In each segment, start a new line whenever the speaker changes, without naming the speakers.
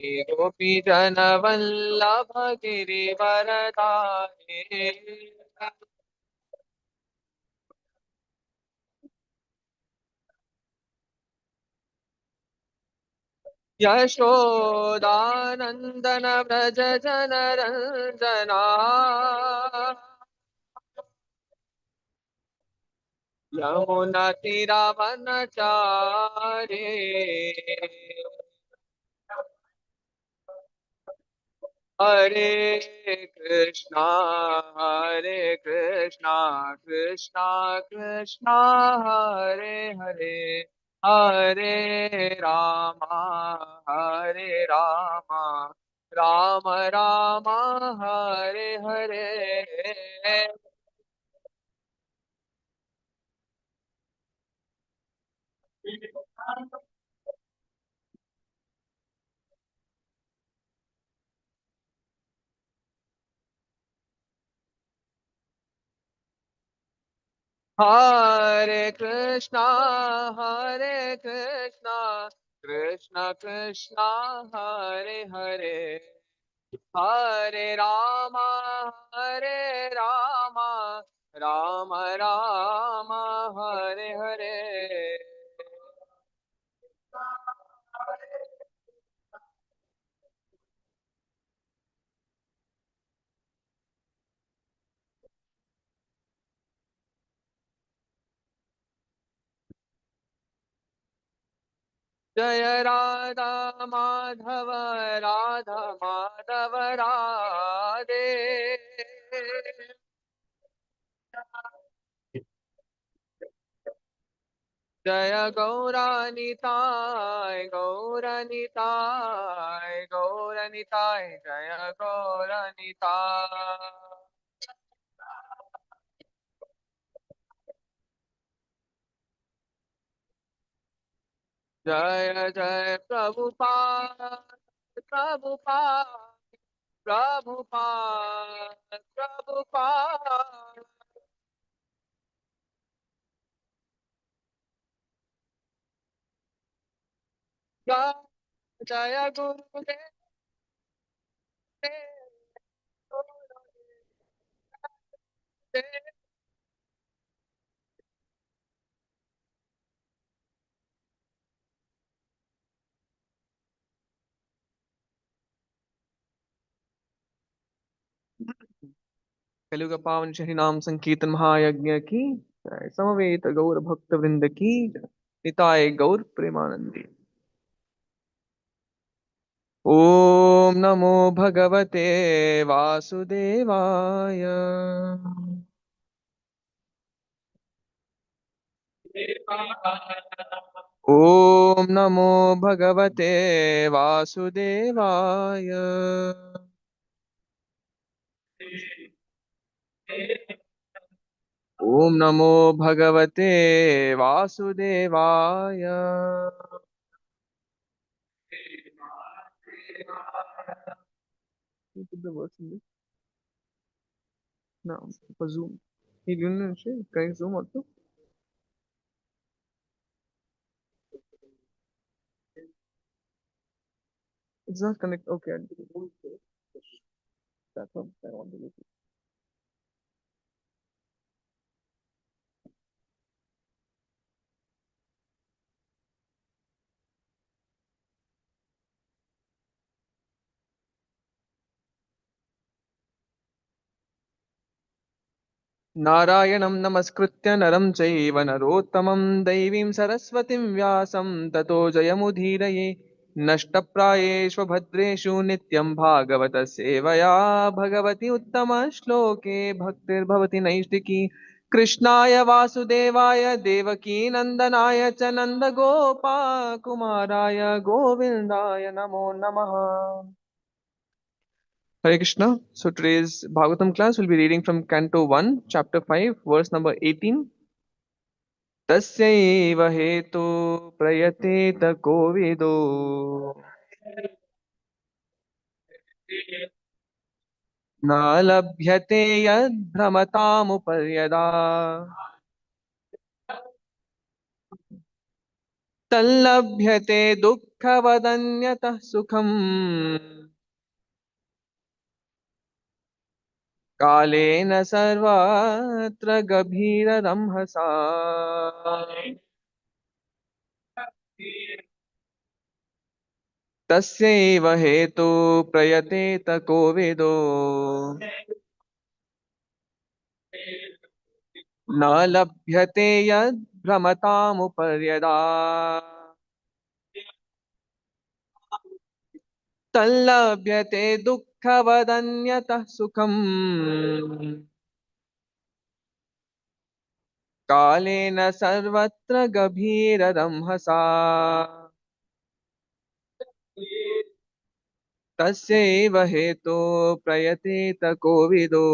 गोपी जन वल्लभ गिरिवरधारी। यशोदानंदन व्रज जन रंजना। यमुना तीरावनचारी। हरे कृष्णा हरे कृष्णा कृष्णा कृष्णा हरे हरे, हरे रामा हरे रामा, राम राम हरे हरे। हरे कृष्णा कृष्ण कृष्णा हरे हरे, हरे रामा हरे रामा, राम राम हरे हरे। जय राधा माधव, राधा माधव राधे। जय गौरानिताय गौरानिताय गौरानिताय, जय गौरानिताय। जय जय प्रभुपाद प्रभुपाद प्रभुपाद प्रभुपाद। जय जय गुरुदेव। कलियुग पावन शनि नाम संकीर्तन महायज्ञ की जय। समवेत गौर भक्त वृंद की जय। निताय गौर प्रेमानंदी। ओम नमो भगवते वासुदेवाय। ओम नमो भगवते वासुदेवाय। ओम नमो भगवते वासुदेवाय। You put the words in this. No, for Zoom. He didn't say, can you Zoom also? It's not connect. Okay, I'll do it. That's what I want to do. नारायणं नमस्कृत्य नरं चैव नरोत्तमं दैवीं सरस्वतीं व्यासं ततो जयमुदीरये। नष्टप्रायेषु भद्रेषु नित्यं भागवत सेवया भगवति उत्तमश्लोके भक्तिर्भवति नैष्टिकी। कृष्णाय वासुदेवाय देवकी नन्दनाय च नन्दगोपाकुमाराय गोविन्दाय नमो नमः। Hare Krishna. So today's Bhagavatam class will be reading from Canto 1, Chapter 5, verse number 18. तस्यैव हेतो प्रयतेत कोविदो न लभ्यते यद्भ्रमतामुपर्यदा। तल्लभ्यते दुःखवदन्यतः सुखम् कालेन सर्वत्र गभीररंहसा तस्यैव हेतु प्रयतेत कोविदो न लभ्यते यद्भ्रमतामुपर्यदा तल्लभ्यते दुःखवदन्यतः सुखम् कालेन सर्वत्र गभीररंहसा तस्यैव हेतो प्रयतेत कोविदो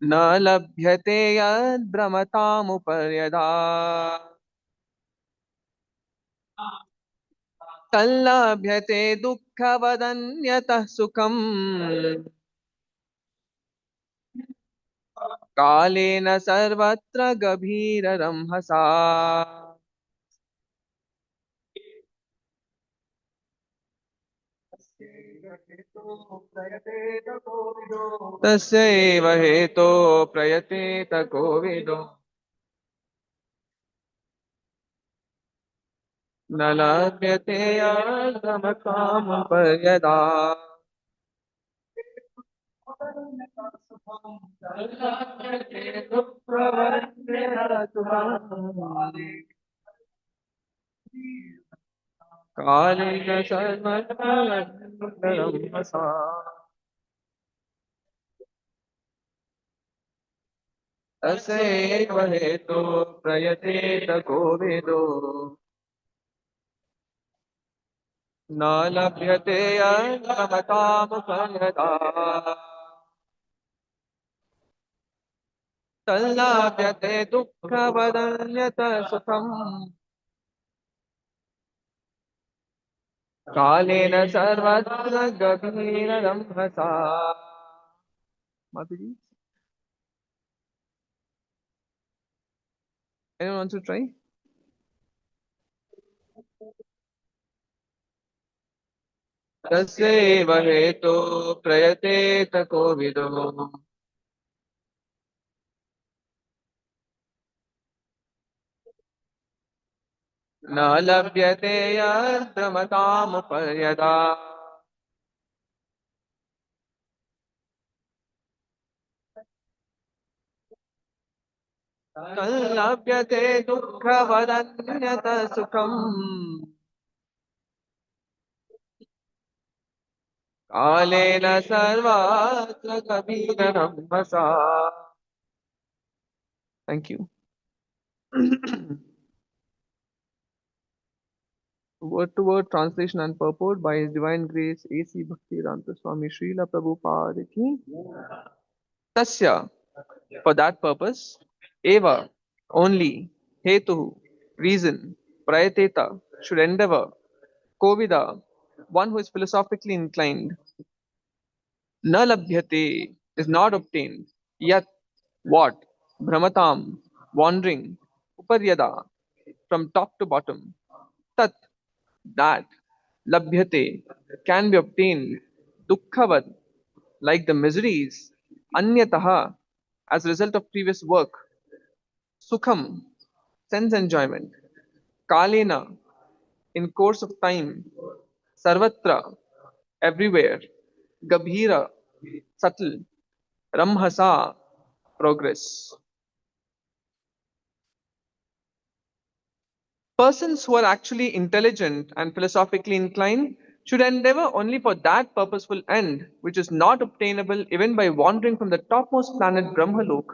न लभ्यते यद्भ्रमतामुपर्यदा तल्लभ्यते दुःखवदन्यतः सुखम् कालेन सर्वत्र गभीररंहसा तस्यैव हेतो प्रयतेत कोविदो न लभ्यते यद्भ्रमतामुपर्यदा कालेन सर्वत्र तस्यैव हेतो प्रयतेत कोविदो न लभ्यते यद्भ्रमतामुपर्यदा तल्लभ्यते दुःखवदन्यत सुखम् कालेन सर्वत्र गभीररंहसा Mataji, anyone wants to try? तस्यैव हेतो प्रयतेत कोविदो न लभ्यते यद्भ्रमतामुपर्यदा तल्लभ्यते दुःखवदन्यत सुखम् कालेन सर्वत्र कबीररंहसा. Thank you. Word to word translation and purport by His Divine Grace A.C. Bhaktivedanta Swami Śrīla Prabhupāda ki. Tasya, for that purpose, eva, only, hetu, reason, prayateta, should endeavor, kovida, one who is philosophically inclined, na labhyate, is not obtained, yat, what, brahmatam, wandering, uparyada, from top to bottom, tat, that, labhyate, can be obtained, dukkhavad, like the miseries, anyataha, as a result of previous work, sukham, sense enjoyment, kalena, in course of time, sarvatra, everywhere, gabhira, subtle, ramhasa, progress. Persons who are actually intelligent and philosophically inclined should endeavor only for that purposeful end, which is not obtainable even by wandering from the topmost planet Brahmalok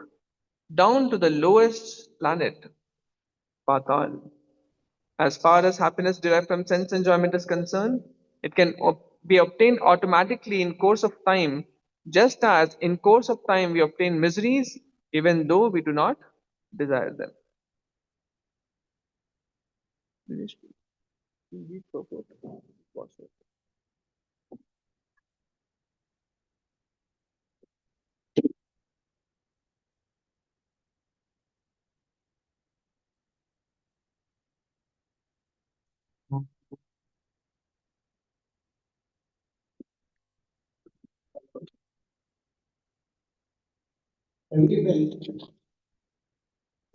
down to the lowest planet Patal. As far as happiness derived from sense enjoyment is concerned, it can be obtained automatically in course of time, just as in course of time we obtain miseries even though we do not desire them.
Everywhere,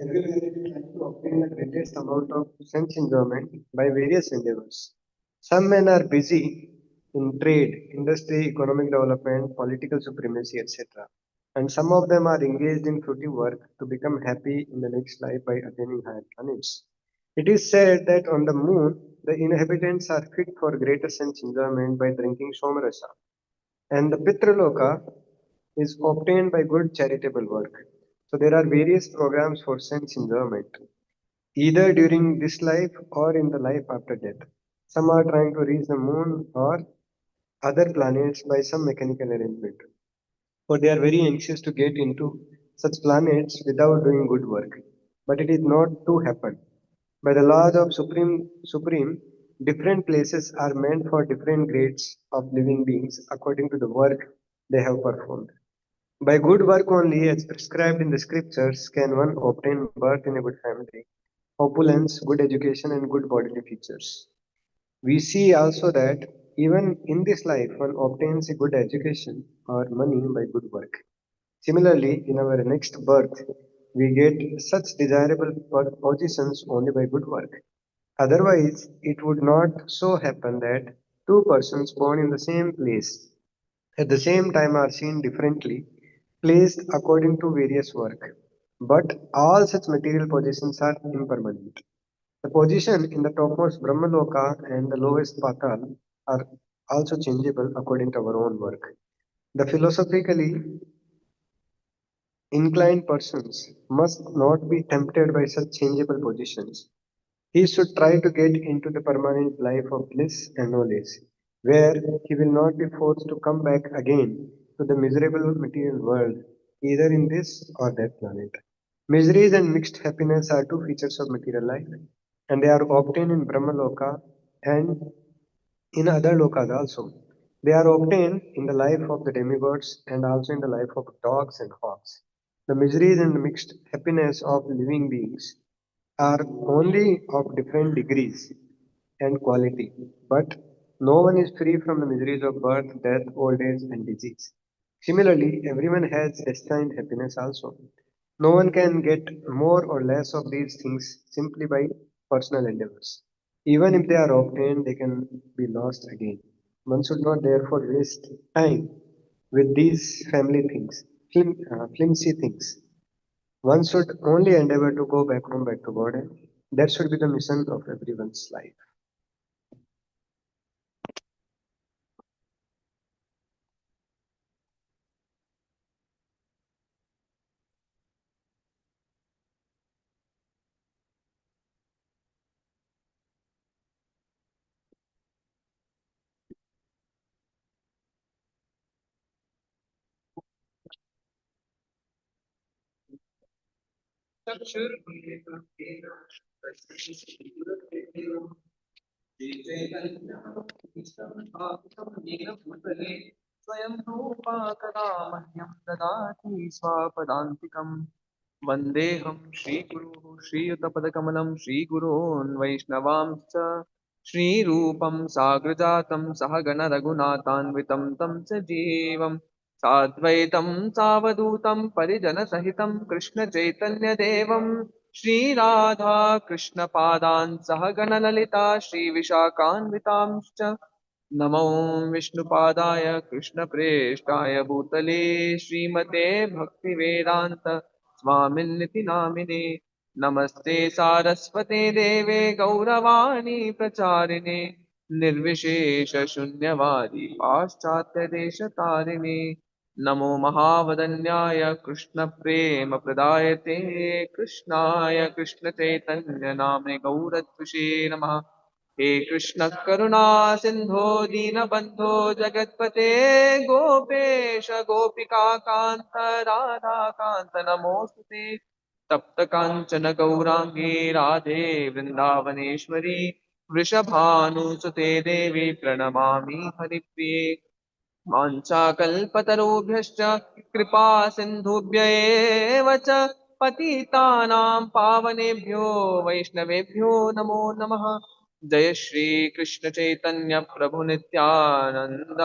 everywhere it is trying to obtain the greatest amount of sense enjoyment by various endeavors. Some men are busy in trade, industry, economic development, political supremacy, etc. And some of them are engaged in fruitive work to become happy in the next life by attaining higher planets. It is said that on the moon, the inhabitants are fit for greater sense enjoyment by drinking Somarasa, and the Pitraloka is obtained by good charitable work. So there are various programs for sense enjoyment, either during this life or in the life after death. Some are trying to reach the moon or other planets by some mechanical arrangement, for they are very anxious to get into such planets without doing good work. But it is not to happen. By the laws of Supreme, different places are meant for different grades of living beings according to the work they have performed. By good work only, as prescribed in the scriptures, can one obtain birth in a good family, opulence, good education, and good bodily features. We see also that even in this life, one obtains a good education or money by good work. Similarly, in our next birth, we get such desirable positions only by good work. Otherwise, it would not so happen that two persons born in the same place at the same time are seen differently, placed according to various work. But all such material positions are impermanent. The position in the topmost Brahmaloka and the lowest Patal are also changeable according to our own work. The philosophically inclined persons must not be tempted by such changeable positions. He should try to get into the permanent life of bliss and knowledge, where he will not be forced to come back again to the miserable material world, either in this or that planet. Miseries and mixed happiness are two features of material life, and they are obtained in Brahmaloka and in other lokas also. They are obtained in the life of the demigods and also in the life of dogs and hawks. The miseries and mixed happiness of living beings are only of different degrees and quality, but no one is free from the miseries of birth, death, old age, and disease. Similarly, everyone has destined happiness also. No one can get more or less of these things simply by personal endeavors. Even if they are obtained, they can be lost again. One should not therefore waste time with these family things, flimsy things. One should only endeavor to go back home, back to God, and that should be the mission of everyone's life.
स्वयं रूपा कदा मह्यं ददाति स्वापदान्तिकम् वन्देऽहं श्रीगुरुः श्रीयुतपदकमलं श्रीगुरोन् वैष्णवांश्च श्रीरूपं साग्रजातं सहगणरघुनाथान्वितं तं च जीवम् साद्वैतं सावधूतं परिजनसहितं कृष्णचैतन्यदेवं श्रीराधा कृष्णपादान् सहगणललिता श्रीविशाखान्वितांश्च नमो विष्णुपादाय कृष्णप्रेष्ठाय भूतले श्रीमते भक्तिवेदान्त स्वामिन्निति नामिने नमस्ते सारस्वते देवे गौरवाणी प्रचारिणे निर्विशेषशून्यवादी पाश्चात्यदेशतारिणे नमो महावदन्याय कृष्णप्रेमप्रदायते कृष्णाय कृष्णचैतन्यनाम्ने गौरत्विषे नमः हे कृष्ण करुणा सिंधो दीनबंधो जगतपते गोपेश गोपिका कांत राधा कांत नमोस्तुते तप्त कांचन गौरांगी राधे वृंदावनेश्वरी वृषभानुसुते देवी प्रणमामि हरिप्रिये वाञ्छाकल्पतरुभ्यश्च कृपा सिन्धुभ्य एव च पतितानां पावनेभ्यो वैष्णवेभ्यो नमो नमः जय श्री कृष्ण चैतन्य प्रभु Nityanand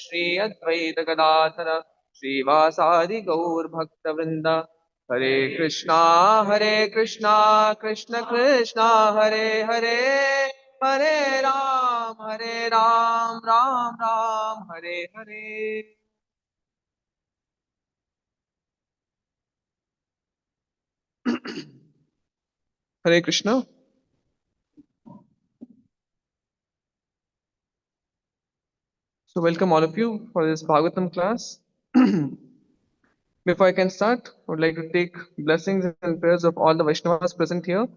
Shri Advaita Gadadhar Srivasadi Gaur Bhakta Vrinda. Hare Krishna, Krishna Krishna, Hare Hare, Hare Ram, Ram Ram, Hare Hare. Hare Krishna. So welcome all of you for this Bhagavatam class. Before I can start, I would like to take blessings and prayers of all the Vaishnavas present here,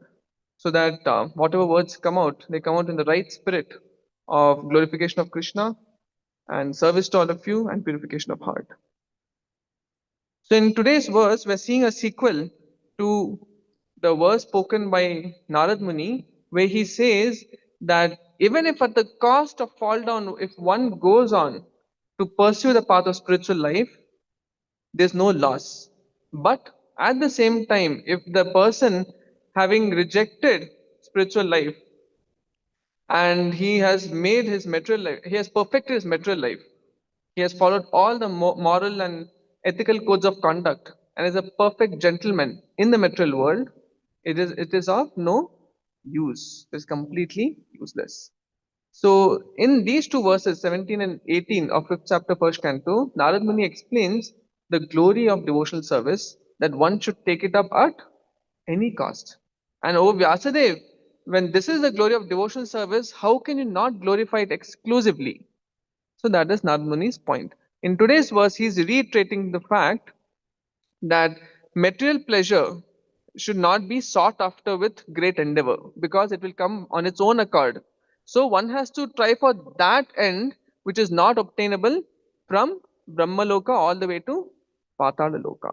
so that whatever words come out, they come out in the right spirit of glorification of Krishna and service to all of you and purification of heart. So in today's verse, we're seeing a sequel to the verse spoken by Narad Muni, where he says that even if at the cost of fall down, if one goes on to pursue the path of spiritual life, there's no loss. But at the same time, if the person having rejected spiritual life and he has made his material life, he has perfected his material life, he has followed all the moral and ethical codes of conduct and is a perfect gentleman in the material world, it is of no use. It is completely useless. So in these two verses, 17 and 18 of 5th chapter, 1st canto, Narad Muni explains the glory of devotional service, that one should take it up at any cost. And oh Vyasadev, when this is the glory of devotional service, how can you not glorify it exclusively? So that is Narad Muni's point. In today's verse, he is reiterating the fact that material pleasure should not be sought after with great endeavor, because it will come on its own accord. So one has to try for that end which is not obtainable from Brahmaloka all the way to Patala Loka.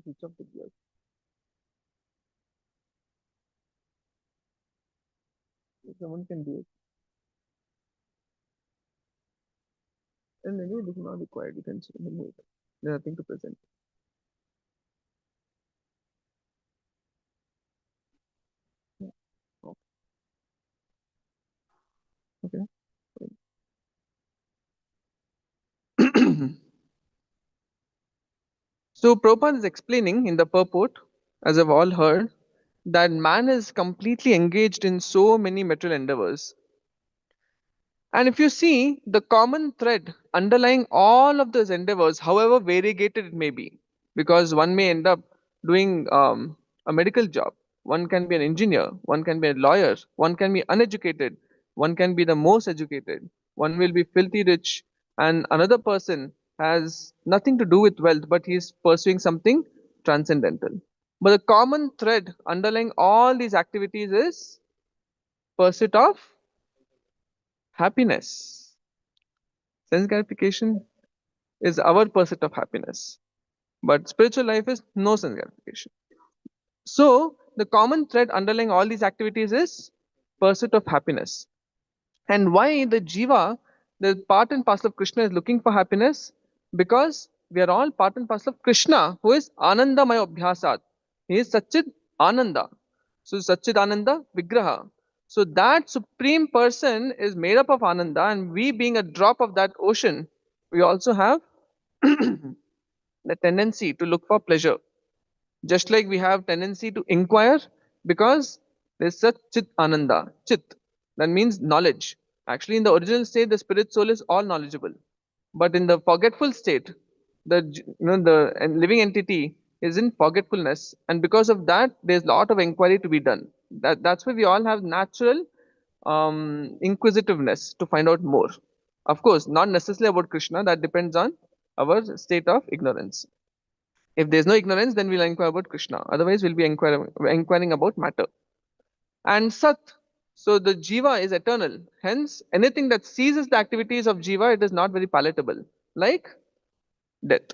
Each of the gears. If someone can do it. And anyway, this is not required. You can remove it. There's nothing to present. Yeah. Okay. So Prabhupada is explaining in the purport, as I've all heard, that man is completely engaged in so many material endeavors. And if you see the common thread underlying all of those endeavors, however variegated it may be, because one may end up doing a medical job, one can be an engineer, one can be a lawyer, one can be uneducated, one can be the most educated, one will be filthy rich, and another person has nothing to do with wealth, but he is pursuing something transcendental. But the common thread underlying all these activities is pursuit of happiness. Sense gratification is our pursuit of happiness, but spiritual life is no sense gratification. So the common thread underlying all these activities is pursuit of happiness. And why the jiva, the part and parcel of Krishna, is looking for happiness? Because we are all part and parcel of Krishna, who is Anandamaya Abhyasat. He is Satchid Ananda. So Satchid Ananda Vigraha. So that supreme person is made up of Ananda, and we being a drop of that ocean, we also have the tendency to look for pleasure. Just like we have tendency to inquire, because there's such chit ananda, chit, that means knowledge. Actually, in the original state, the spirit soul is all knowledgeable, but in the forgetful state, the living entity is in forgetfulness, and because of that, there's a lot of inquiry to be done. That's why we all have natural inquisitiveness to find out more. Of course, not necessarily about Krishna. That depends on our state of ignorance. If there's no ignorance, then we'll inquire about Krishna. Otherwise, we'll be inquiring about matter. And Sat, so the Jiva is eternal. Hence, anything that ceases the activities of Jiva, it is not very palatable, like death.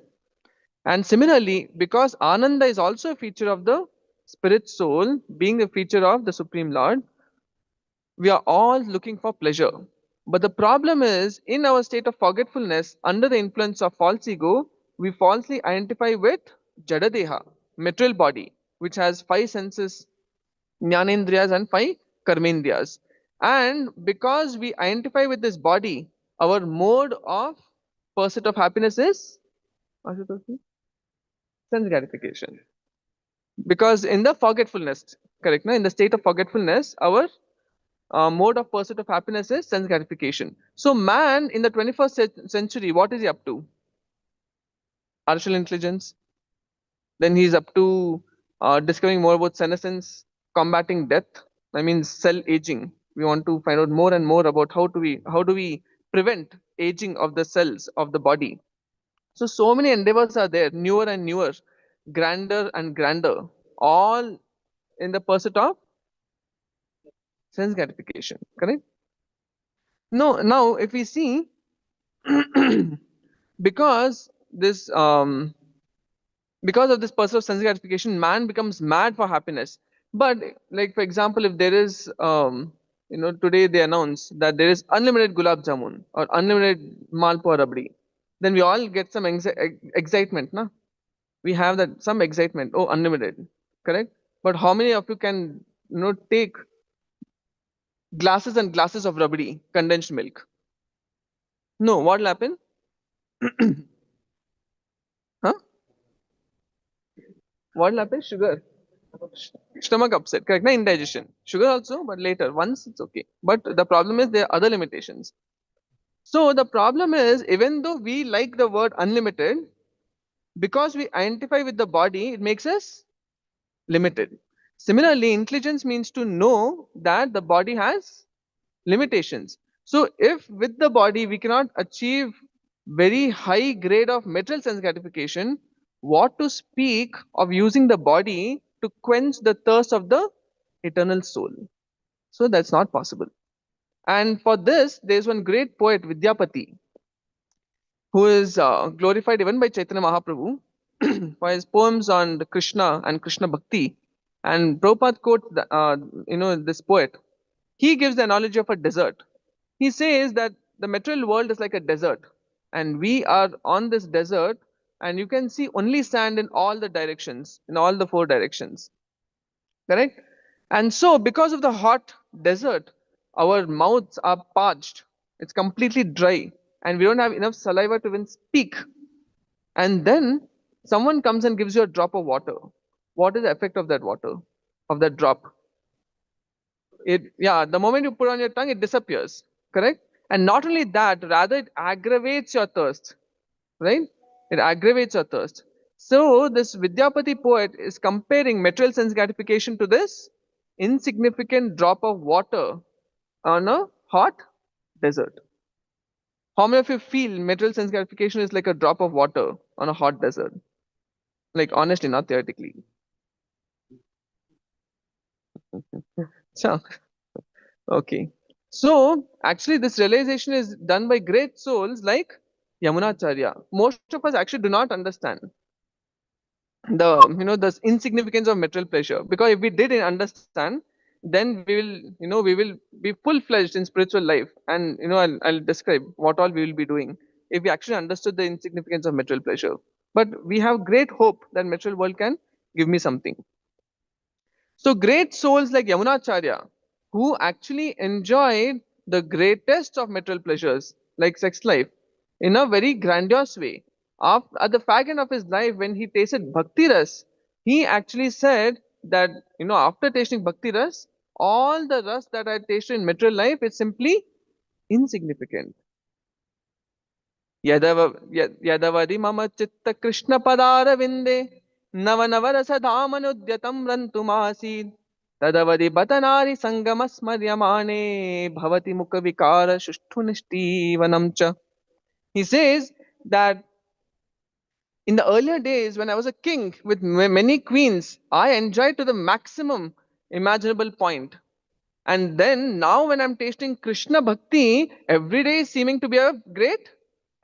And similarly, because Ananda is also a feature of the spirit soul, being a feature of the Supreme Lord, we are all looking for pleasure. But the problem is, in our state of forgetfulness, under the influence of false ego, we falsely identify with Jadadeha, material body, which has 5 senses, Jnanendriyas and 5 Karmendriyas. And because we identify with this body, our mode of pursuit of happiness is sense gratification. Because in the forgetfulness, correct, no? In the state of forgetfulness, our mode of pursuit of happiness is sense gratification. So man in the 21st century, what is he up to? Artificial intelligence. Then he's up to discovering more about senescence, combating death. I mean cell aging. We want to find out more and more about how do we prevent aging of the cells of the body. So many endeavors are there, newer and newer, grander and grander, all in the pursuit of sense gratification. Correct? No, now if we see, because this because of this pursuit of sense gratification, man becomes mad for happiness. But like for example, if there is today they announce that there is unlimited gulab jamun or unlimited malpua rabdi, then we all get some excitement, na? We have that some excitement. Oh, unlimited, correct? But how many of you can take glasses and glasses of rabdi, condensed milk? No, what will happen? Huh? What will happen? Sugar. Stomach upset, correct? Na, indigestion. Sugar also, but later. Once it's okay. But the problem is there are other limitations. So the problem is, even though we like the word unlimited, because we identify with the body, it makes us limited. Similarly, intelligence means to know that the body has limitations. So if with the body we cannot achieve very high grade of material sense gratification, what to speak of using the body to quench the thirst of the eternal soul? So that's not possible. And for this, there's one great poet, Vidyapati, who is glorified even by Chaitanya Mahaprabhu for his poems on the Krishna and Krishna Bhakti. And Prabhupada quotes, this poet. He gives the analogy of a desert. He says that the material world is like a desert, and we are on this desert, and you can see only sand in all the directions, in all the 4 directions. Correct? And so, because of the hot desert, our mouths are parched. It's completely dry, and we don't have enough saliva to even speak. And then someone comes and gives you a drop of water. What is the effect of that water, of that drop? The moment you put on your tongue, it disappears. Correct? And not only that, rather it aggravates your thirst. Right? It aggravates your thirst. So this Vidyapati poet is comparing material sense gratification to this insignificant drop of water on a hot desert. How many of you feel material sense gratification is like a drop of water on a hot desert? Like honestly, not theoretically. So, okay. So actually this realization is done by great souls like Yamunacharya. Most of us actually do not understand the insignificance of material pleasure, because if we did understand, then we will be full-fledged in spiritual life, and I'll describe what all we will be doing if we actually understood the insignificance of material pleasure. But we have great hope that material world can give me something. So great souls like Yamunacharya, who actually enjoyed the greatest of material pleasures like sex life in a very grandiose way. At the fag end of his life, when he tasted bhakti ras, he actually said that after tasting bhakti ras, all the ras that I tasted in material life is simply insignificant. यदवधि मम चित्त कृष्ण पदारविन्दे नव नवरसधामनुद्यतं रन्तुमासीत् तदवधि बतनारि संगमस्मर्यमाणे भवति मुखविकार सुष्ठुनिष्ठीवनं च. He says that in the earlier days when I was a king with many queens, I enjoyed to the maximum imaginable point. And then now when I'm tasting Krishna Bhakti, every day is seeming to be a great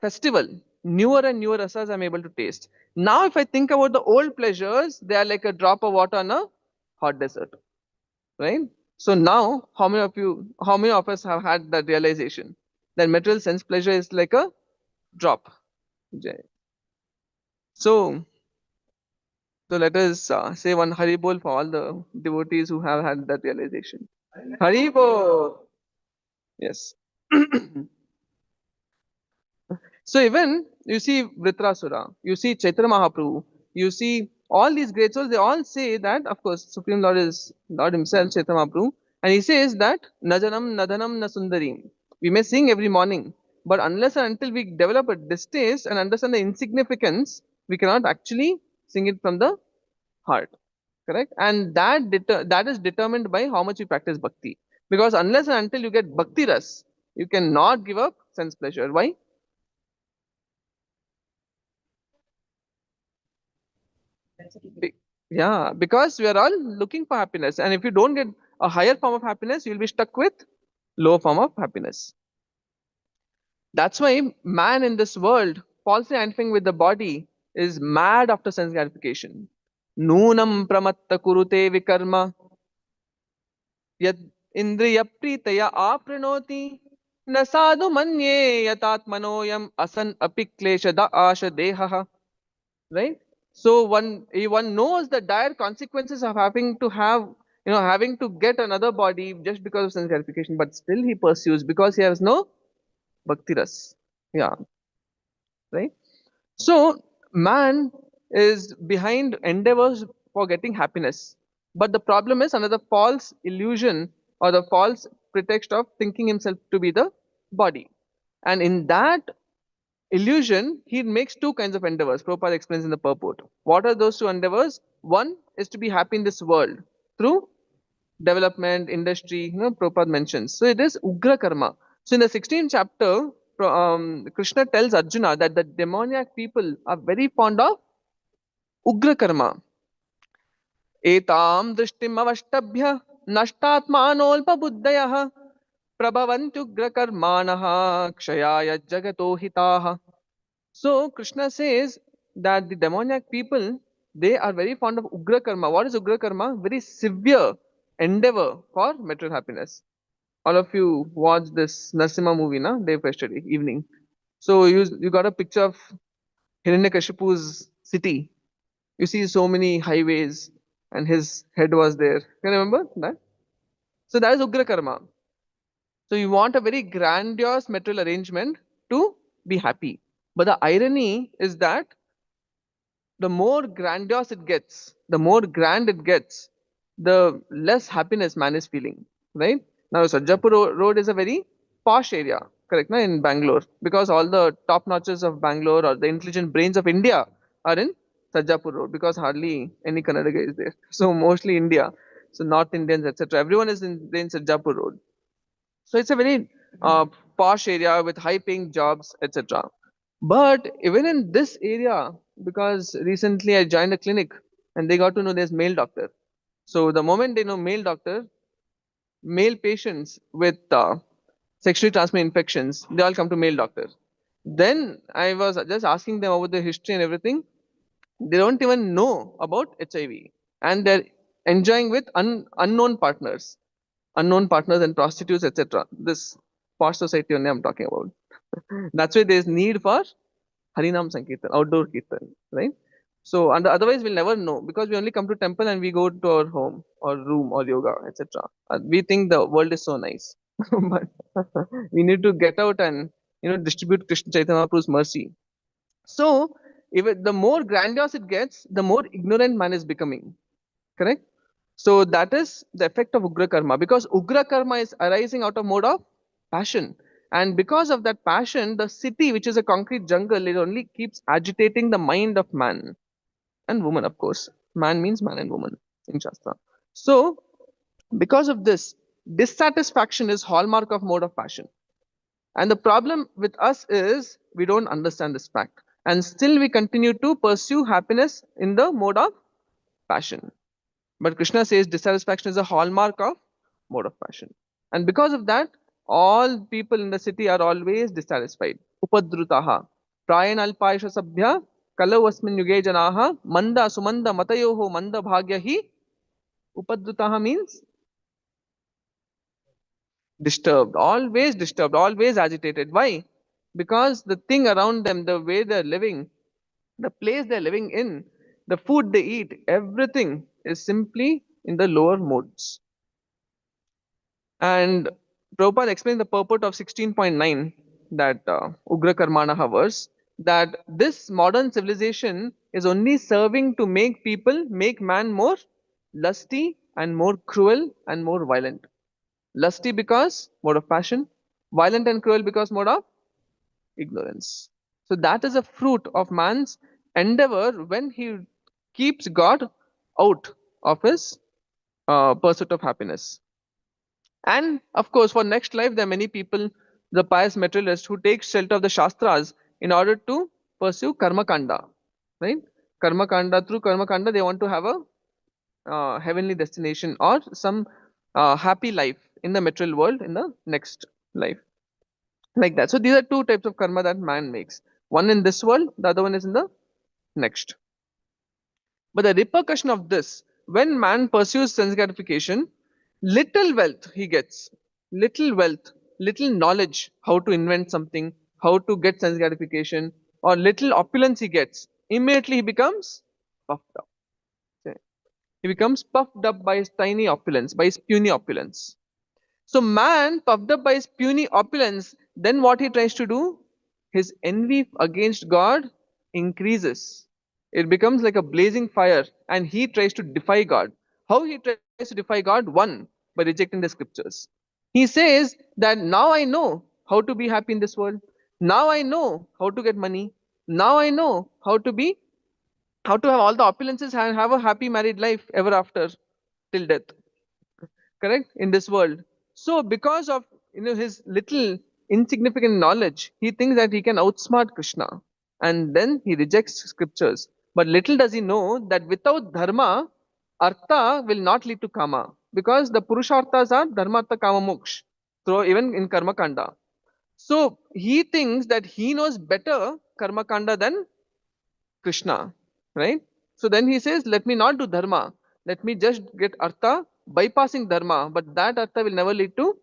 festival. Newer and newer rasas I'm able to taste. Now if I think about the old pleasures, they are like a drop of water on a hot desert. Right? So now how many of us have had that realization that material sense pleasure is like a drop? Jai. So, so let us say one Hari Bol for all the devotees who have had that realization. Hari Bol. Yes. So even you see Vritrasura, you see Chaitanya Mahaprabhu, you see all these great souls, they all say that, of course, Supreme Lord is Lord himself, Chaitanya Mahaprabhu, and he says that Najanam Nadanam Nasundarim. We may sing every morning, but unless and until we develop a distaste and understand the insignificance, we cannot actually sing it from the heart. Correct? And that is determined by how much you practice bhakti. Because unless and until you get bhakti ras, you cannot give up sense pleasure. Why? Be- yeah, because we are all looking for happiness, and if you don't get a higher form of happiness, you'll be stuck with lower form of happiness. That's why man in this world, falsely identifying with the body, is mad after sense gratification. Noonam pramatta kurute vikarma yad indriya pritaya apranoti na sadhu manye yatatmanoyam asan apikleshada asha dehaha. Right? So one knows the dire consequences of having to have, having to get another body just because of sense gratification, but still he pursues because he has no bhakti ras. Yeah, right. So man is behind endeavors for getting happiness, but the problem is another false illusion or the false pretext of thinking himself to be the body, and in that illusion, he makes two kinds of endeavors. Prabhupada explains in the purport. What are those two endeavors? One is to be happy in this world through development, industry, Prabhupada mentions. So it is Ugra Karma. So in the 16th chapter, Krishna tells Arjuna that the demoniac people are very fond of Ugra Karma. Etam drishtim avashtabhya nashtatmanolpabuddhayah prabhavantyugrakarmanaha kshayaya jagato hitaha. So Krishna says that the demoniac people, they are very fond of Ugra Karma. What is Ugra Karma? Very severe endeavor for material happiness. All of you watched this Narsimha movie, na? Day of yesterday evening. So you got a picture of Hiranyakashipu's city. You see so many highways, and his head was there. Can you remember that? So that is Ugra Karma. So you want a very grandiose material arrangement to be happy. But the irony is that the more grandiose it gets, the more grand it gets, the less happiness man is feeling, right? Now, Sarjapur Road is a very posh area, correct, na, in Bangalore, because all the top notches of Bangalore or the intelligent brains of India are in Sarjapur Road, because hardly any Kannadiga is there. So, mostly India. So, North Indians, etc. Everyone is in Sarjapur Road. So it's a very posh area with high paying jobs, etc. But even in this area, because recently I joined a clinic and they got to know there's male doctor. So the moment they know male doctor, male patients with sexually transmitted infections, they all come to male doctor. Then I was just asking them about the history and everything. They don't even know about HIV, and they're enjoying with unknown partners, and prostitutes, etc. This posh society only I'm talking about. That's why there's need for Harinam Sankirtan, outdoor Kirtan, right? So, and otherwise we'll never know because we only come to temple and we go to our home or room or yoga, etc. We think the world is so nice, but we need to get out and distribute Krishna Chaitanya Mahaprabhu's mercy. So, even the more grandiose it gets, the more ignorant man is becoming. Correct? So that is the effect of Ugra Karma, because Ugra Karma is arising out of mode of passion. And because of that passion, the city, which is a concrete jungle, it only keeps agitating the mind of man and woman, of course. Man means man and woman in Shastra. So, because of this, dissatisfaction is hallmark of mode of passion. And the problem with us is we don't understand this fact. And still we continue to pursue happiness in the mode of passion. But Krishna says dissatisfaction is a hallmark of mode of passion. And because of that, all people in the city are always dissatisfied. Upadrutaha. Prayan alpaisha sabhya kalau asmin yuge janaha manda sumanda matayoho manda bhagyahi. Upadrutaha means disturbed, always agitated. Why? Because the thing around them, the way they're living, the place they're living in, the food they eat, everything is simply in the lower modes. And Prabhupada explained the purport of 16.9, that Ugra Karmana verse, that this modern civilization is only serving to make man more lusty and more cruel and more violent. Lusty because mode of passion, violent and cruel because mode of ignorance. So that is a fruit of man's endeavor when he keeps God out of his pursuit of happiness. And of course, for next life, there are many people, the pious materialists, who take shelter of the Shastras in order to pursue Karma Kanda. Right? Karma Kanda, through Karma Kanda, they want to have a heavenly destination or some happy life in the material world in the next life. Like that. So these are two types of karma that man makes. One in this world, the other one is in the next. But the repercussion of this, when man pursues sense gratification, little wealth he gets, little wealth, little knowledge how to invent something, how to get sense gratification, or little opulence he gets, immediately he becomes puffed up. Okay. He becomes puffed up by his tiny opulence, by his puny opulence. So man, puffed up by his puny opulence, then what he tries to do? His envy against God increases. It becomes like a blazing fire, and he tries to defy God. How he tries to defy God? One, by rejecting the scriptures. He says that now I know how to be happy in this world. Now I know how to get money. Now I know how to have all the opulences and have a happy married life ever after till death, correct, in this world. So because of his little insignificant knowledge, he thinks that he can outsmart Krishna, and then he rejects scriptures. But little does he know that without dharma, artha will not lead to kama, because the purusharthas are dharma, artha, kama, moksha. So even in karma kanda, so he thinks that he knows better karma kanda than Krishna, right? So then he says, let me not do dharma. Let me just get artha bypassing dharma, but that artha will never lead to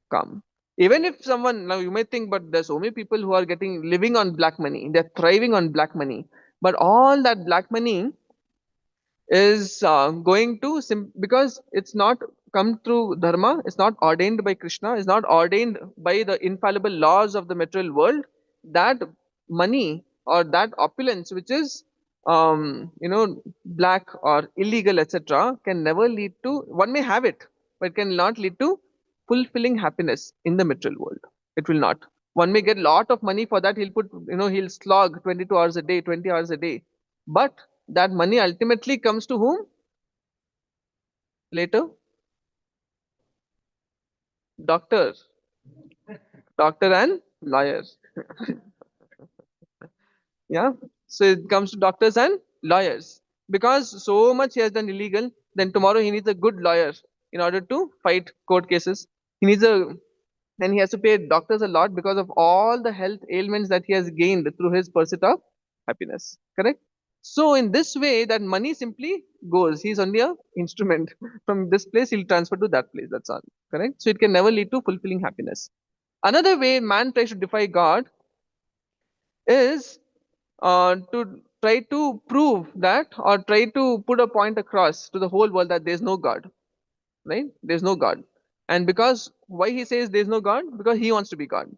kam. Even if someone, now you may think, but there's so many people who are living on black money, they're thriving on black money, but all that black money is going to because it's not come through dharma, it's not ordained by Krishna, it's not ordained by the infallible laws of the material world. That money or that opulence, which is black or illegal, etc., can never lead to. One may have it, but cannot lead to fulfilling happiness in the material world. It will not. One may get lot of money for that. He'll slog 22 hours a day, 20 hours a day, but that money ultimately comes to whom? Later? Doctor. Doctor and lawyer. Yeah. So it comes to doctors and lawyers. Because so much he has done illegal, then tomorrow he needs a good lawyer in order to fight court cases. He needs then he has to pay doctors a lot because of all the health ailments that he has gained through his pursuit of happiness. Correct? So in this way, that money simply goes. He's only a instrument. From this place, he'll transfer to that place. That's all. Correct? So it can never lead to fulfilling happiness. Another way man tries to defy God is to try to prove that, or try to put a point across to the whole world that there's no God. Right? There's no God. And because why he says there's no God? Because he wants to be God.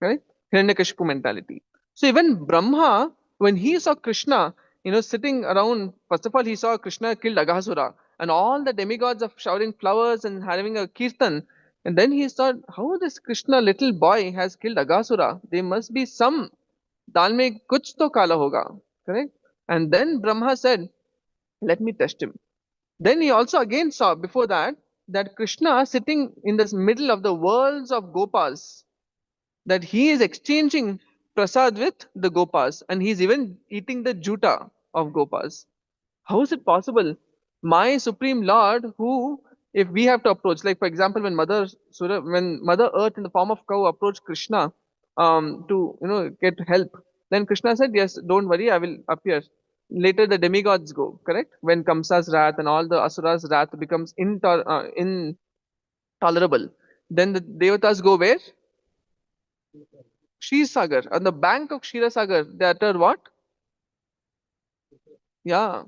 Right? Hiranyakashipu mentality. So even Brahma, when he saw Krishna, sitting around, first of all, he saw Krishna killed Aghasura, and all the demigods are showering flowers and having a kirtan. And then he thought, how this Krishna little boy has killed Aghasura? There must be some dal mein kuch to kala hoga. Correct? And then Brahma said, let me test him. Then he also again saw before that Krishna sitting in the middle of the worlds of Gopas, that he is exchanging prasad with the Gopas, and he's even eating the juta of Gopas. How is it possible? My Supreme Lord, who, if we have to approach, like for example, when Mother Earth in the form of cow approached Krishna to get help, then Krishna said, yes, don't worry, I will appear. Later the demigods go, correct? When Kamsa's wrath and all the Asuras' wrath becomes intolerable, then the Devatas go where? Sagar. On the bank of Sagar, they utter what? Yeah.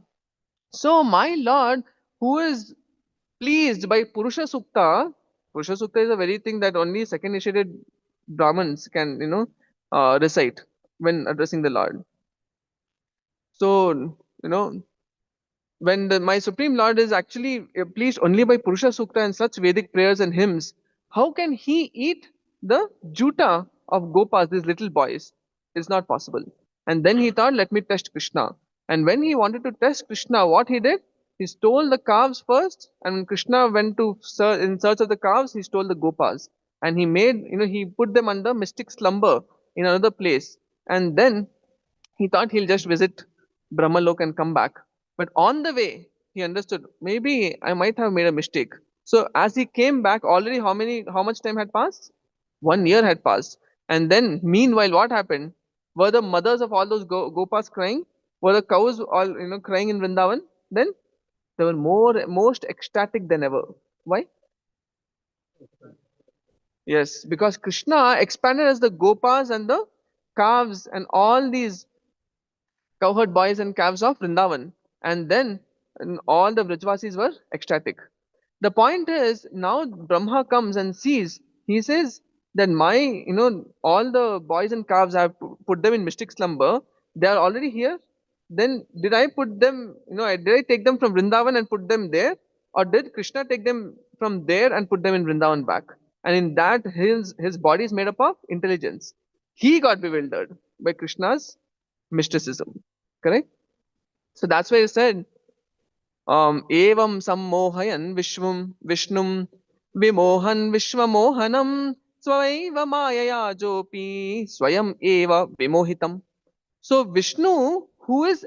So my Lord, who is pleased by Purusha Sukta, Purusha Sukta is a very thing that only second initiated Brahmins can, recite when addressing the Lord. So, when my Supreme Lord is actually pleased only by Purusha Sukta and such Vedic prayers and hymns, how can he eat the juta of Gopas, these little boys? It's not possible. And then he thought, let me test Krishna. And when he wanted to test Krishna, what he did? He stole the calves first, and when Krishna went to in search of the calves, he stole the Gopas. And he made, he put them under mystic slumber in another place. And then he thought he'll just visit Brahmalok and come back. But on the way, he understood maybe I might have made a mistake. So as he came back, already how much time had passed? 1 year had passed. And then meanwhile, what happened? Were the mothers of all those gopas crying? Were the cows all crying in Vrindavan? Then they were most ecstatic than ever. Why? Yes, because Krishna expanded as the gopas and the calves and all these cowherd boys and calves of Vrindavan. And then all the Vrajvasis were ecstatic. The point is, now Brahma comes and sees, he says that all the boys and calves, I have put them in mystic slumber, they are already here. Then did I put them, did I take them from Vrindavan and put them there? Or did Krishna take them from there and put them in Vrindavan back? And in that, his body is made up of intelligence. He got bewildered by Krishna's mysticism. Correct? So that's why he said, evam sammohayan vishnum vimohan vishvamohanam swaiva mayaya jopi swayam eva vimohitam. So Vishnu, who is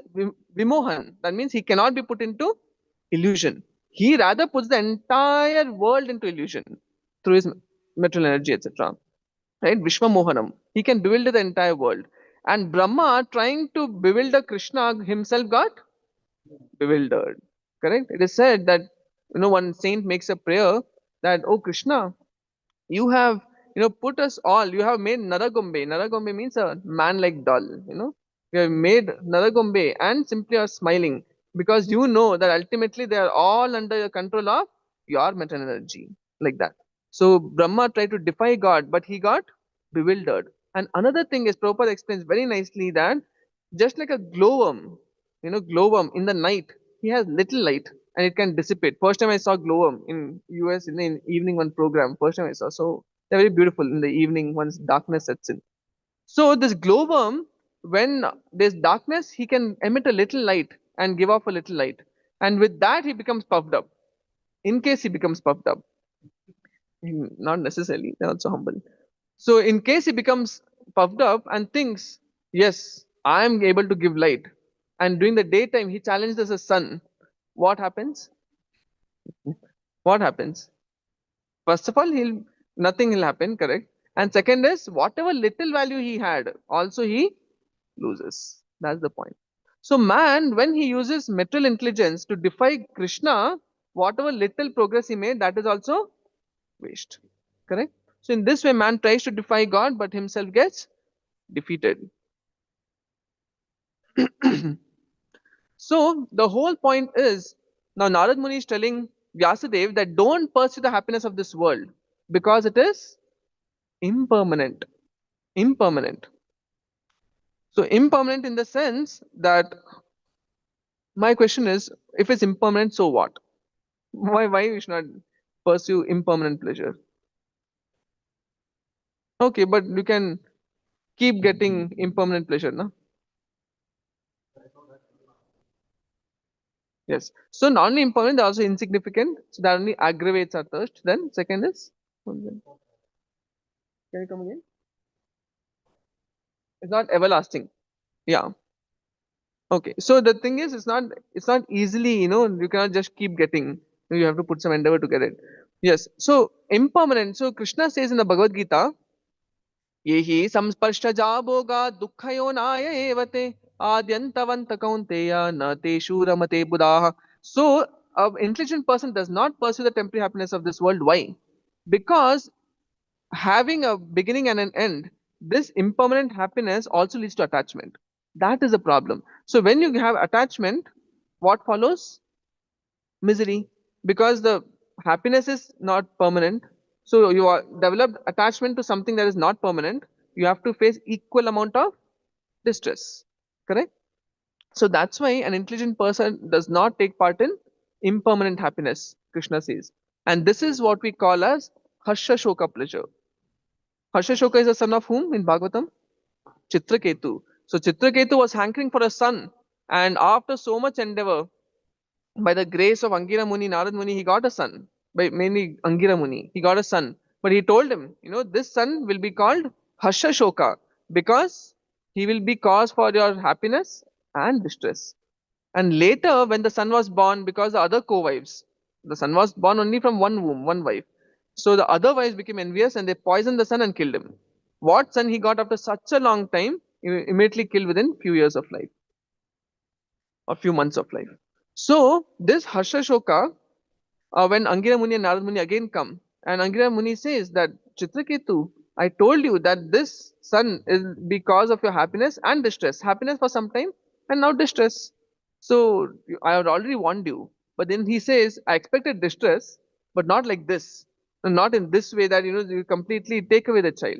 vimohan, that means he cannot be put into illusion. He rather puts the entire world into illusion through his material energy, etc. Right? Vishvamohanam. He can bewilder the entire world. And Brahma, trying to bewilder Krishna, himself got bewildered. Correct? It is said that one saint makes a prayer that, oh Krishna, you have put us all, you have made Naragombe. Naragombe means a man like doll. You have made Naragombe and simply are smiling because you know that ultimately they are all under the control of your meta energy, like that. So Brahma tried to defy God, but he got bewildered. And another thing is, Prabhupada explains very nicely that just like a glowworm, glowworm in the night, he has little light and it can dissipate. First time I saw glowworm in US in the evening one program. First time I saw, so they're very beautiful in the evening once darkness sets in. So this glowworm, when there's darkness, he can emit a little light and give off a little light, and with that he becomes puffed up. In case he becomes puffed up, not necessarily, they're also humble. So in case he becomes puffed up and thinks, yes, I am able to give light, and during the daytime he challenges the sun, what happens? What happens? First of all, he'll nothing will happen, correct? And second is whatever little value he had, also he loses. That's the point. So man, when he uses material intelligence to defy Krishna, whatever little progress he made, that is also waste. Correct? So in this way, man tries to defy God, but himself gets defeated. So the whole point is, now Narad Muni is telling Vyasadeva that don't pursue the happiness of this world because it is impermanent. Impermanent. So impermanent in the sense that my question is, if it's impermanent, so what? Why we should not pursue impermanent pleasure? Okay, but you can keep getting impermanent pleasure, no? Yes. So not only impermanent, they're also insignificant. So that only aggravates our thirst. Then second is, can you come again? It's not everlasting. Yeah. Okay. So the thing is, it's not easily, you cannot just keep getting. You have to put some endeavor to get it. Yes. So impermanent. So Krishna says in the Bhagavad Gita, येहि संस्पर्शजा भोगा दुःखयो नाय एवते आद्यन्तवन्त कौन्तेय न तेषु रमते बुधाः. So an intelligent person does not pursue the temporary happiness of this world. Why? Because having a beginning and an end, this impermanent happiness also leads to attachment. That is a problem. So when you have attachment, what follows? Misery, because the happiness is not permanent. So you are developed attachment to something that is not permanent. You have to face equal amount of distress. Correct? So that's why an intelligent person does not take part in impermanent happiness, Krishna says. And this is what we call as Harsha Shoka pleasure. Harsha Shoka is the son of whom in Bhagavatam? Chitraketu. So Chitraketu was hankering for a son, and after so much endeavor, by the grace of Angira Muni, Narad Muni, he got a son. By mainly Angira Muni, he got a son. But he told him, this son will be called Harsha Shoka, because he will be cause for your happiness and distress. And later, when the son was born, because the other co-wives, the son was born only from one womb, one wife. So the other wives became envious and they poisoned the son and killed him. What son he got after such a long time, immediately killed within few years of life or few months of life. So this Harsha Shoka, when Angira Muni and Narad Muni again come, and Angira Muni says that Chitraketu, I told you that this son is because of your happiness and distress. Happiness for some time and now distress. So I had already warned you. But then he says, I expected distress, but not like this. And not in this way that you completely take away the child.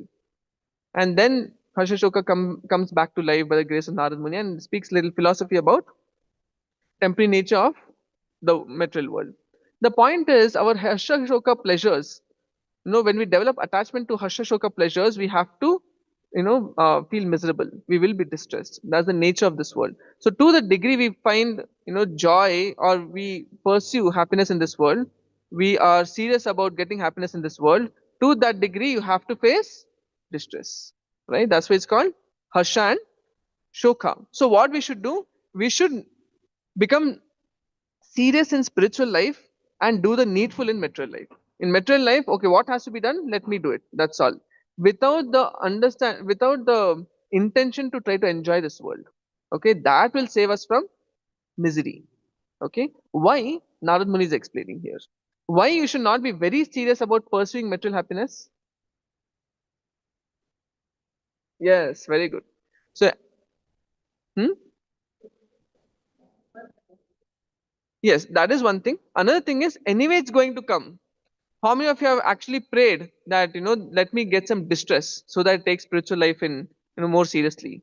And then Harsha Shoka comes back to life by the grace of Narad Muni and speaks little philosophy about temporary nature of the material world. The point is, our Harsha Shoka pleasures, when we develop attachment to Harsha Shoka pleasures, we have to, feel miserable. We will be distressed. That's the nature of this world. So to the degree we find, joy, or we pursue happiness in this world, we are serious about getting happiness in this world. To that degree, you have to face distress, right? That's why it's called Harsha and Shoka. So what we should do? We should become serious in spiritual life and do the needful in material life. In material life, okay, what has to be done? Let me do it. That's all. Without the intention to try to enjoy this world. Okay, that will save us from misery. Okay, why? Narad Muni is explaining here. Why you should not be very serious about pursuing material happiness? Yes, very good. So, hmm? Yes, that is one thing. Another thing is, anyway, it's going to come. How many of you have actually prayed that, let me get some distress so that I take spiritual life in, more seriously?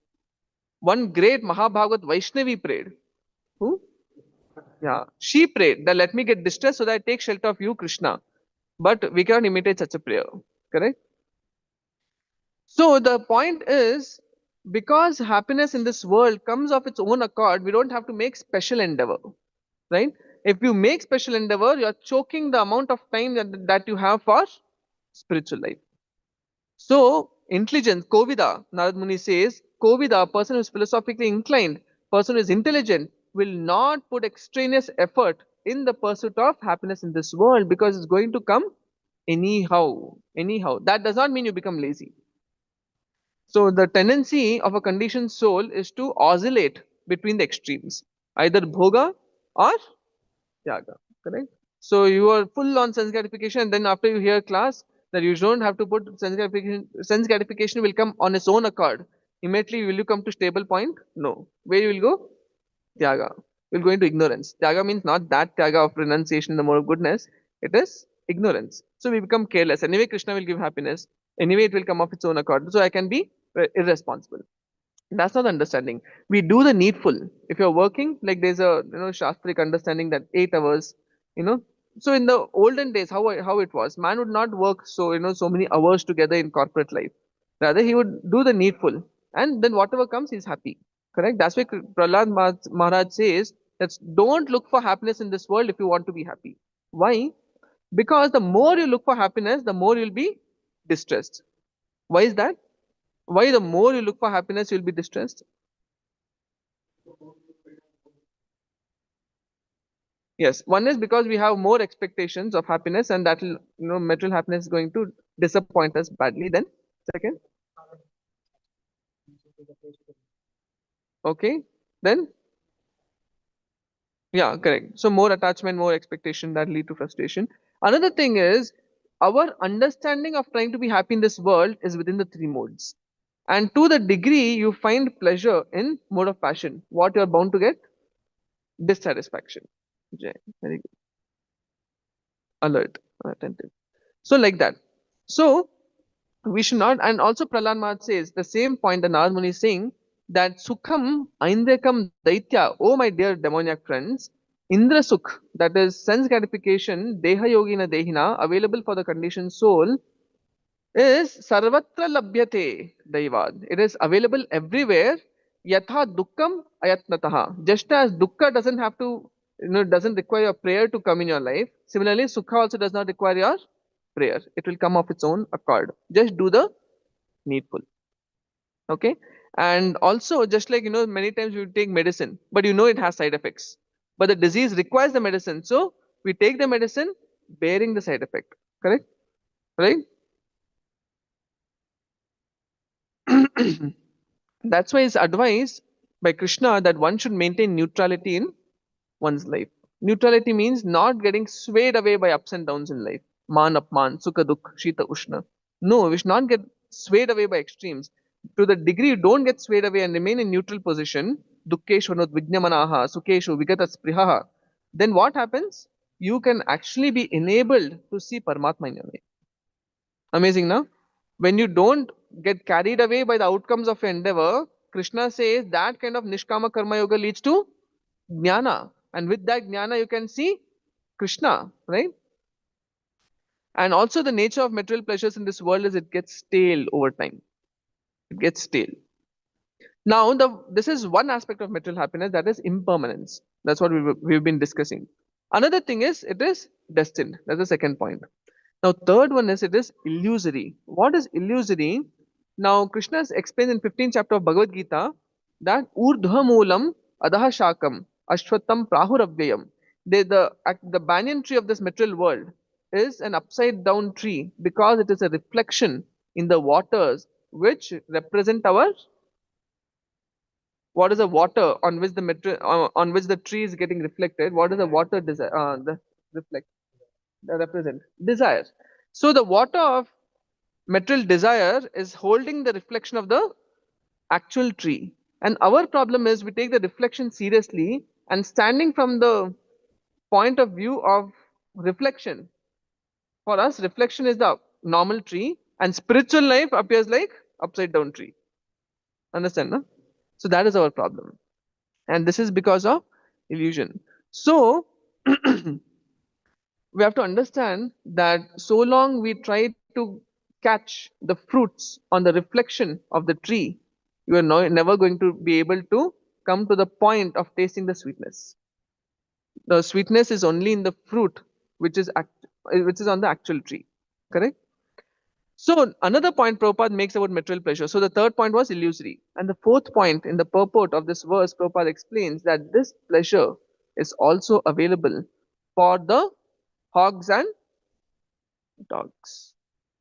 One great Mahabhagavat Vaishnavi prayed. Who? Yeah, she prayed that let me get distress so that I take shelter of you, Krishna. But we cannot imitate such a prayer. Correct? So the point is, because happiness in this world comes of its own accord, we don't have to make special endeavor. Right? If you make special endeavor, you are choking the amount of time that you have for spiritual life. So, intelligence, Kovida, Narad Muni says, Kovida, a person who is philosophically inclined, person who is intelligent, will not put extraneous effort in the pursuit of happiness in this world, because it's going to come anyhow. Anyhow. That does not mean you become lazy. So, the tendency of a conditioned soul is to oscillate between the extremes, either bhoga or Yaga, correct? So you are full on sense gratification, and then after you hear class that you don't have to put sense gratification will come on its own accord. Immediately will you come to stable point? No. Where you will go? Tyaga. We'll go into ignorance. Tyaga means not that Tyaga of renunciation, the more of goodness. It is ignorance. So we become careless. Anyway, Krishna will give happiness. Anyway, it will come of its own accord. So I can be irresponsible. That's not understanding. We do the needful. If you're working, like there's a shastric understanding that 8 hours, you know. So in the olden days, how it was, man would not work so many hours together in corporate life. Rather, he would do the needful, and then whatever comes, he's happy. Correct. That's why Prahlad Maharaj says that don't look for happiness in this world if you want to be happy. Why? Because the more you look for happiness, the more you'll be distressed. Why is that? Why the more you look for happiness, you'll be distressed? Yes, one is because we have more expectations of happiness, and that will, material happiness is going to disappoint us badly. Then, second, okay, then, yeah, correct. So, more attachment, more expectation that lead to frustration. Another thing is our understanding of trying to be happy in this world is within the three modes. And to the degree you find pleasure in mode of passion, what you are bound to get? dissatisfaction. Jai. Very good. Alert, attentive. So like that. So we should not, and also Prahlad Maharaj says the same point that Narad Muni is saying, that Sukham Aindrekam Daitya, oh my dear demoniac friends, Indra Sukh, that is sense gratification, Deha Yogina Dehina, available for the conditioned soul, is Sarvatra Labhyate Daivad. It is available everywhere. Yatha Dukkam Ayatnataha. Just as Dukkha doesn't have to, doesn't require a prayer to come in your life, similarly, Sukha also does not require your prayer. It will come of its own accord. Just do the needful. Okay. And also, just like, many times we take medicine, but it has side effects. But the disease requires the medicine. So we take the medicine bearing the side effect. Correct? Right? That's why it's advised by Krishna that one should maintain neutrality in one's life. Neutrality means not getting swayed away by ups and downs in life. Man, apman, sukha, dukh, shita, ushna. No, we should not get swayed away by extremes. To the degree you don't get swayed away and remain in neutral position, dukkeshu anudvignamanaha, sukeshu vigata sprihaha, then what happens? You can actually be enabled to see Paramatma in your life. Amazing, now? When you don't get carried away by the outcomes of your endeavor, Krishna says that kind of Nishkama Karma Yoga leads to Jnana. And with that Jnana, you can see Krishna, right? And also the nature of material pleasures in this world is it gets stale over time. It gets stale. Now, this is one aspect of material happiness, that is impermanence. That's what we've been discussing. Another thing is it is destined. That's the second point. Now, third one is it is illusory. What is illusory? Now, Krishna explains in 15th chapter of Bhagavad Gita that urdhva moolam adaha shakam ashwatam prahuravyayam. The banyan tree of this material world is an upside down tree because it is a reflection in the waters which represent our, what is the water on which on which the tree is getting reflected? What is the water the reflect that represent? Desire. So the water of material desire is holding the reflection of the actual tree. And our problem is we take the reflection seriously, and standing from the point of view of reflection, for us reflection is the normal tree and spiritual life appears like upside down tree. Understand, no? So that is our problem. And this is because of illusion. So we have to understand that so long we try to catch the fruits on the reflection of the tree, you are never going to be able to come to the point of tasting the sweetness. The sweetness is only in the fruit which is on the actual tree. Correct? So another point Prabhupada makes about material pleasure. So the third point was illusory. And the fourth point in the purport of this verse, Prabhupada explains that this pleasure is also available for the hogs and dogs.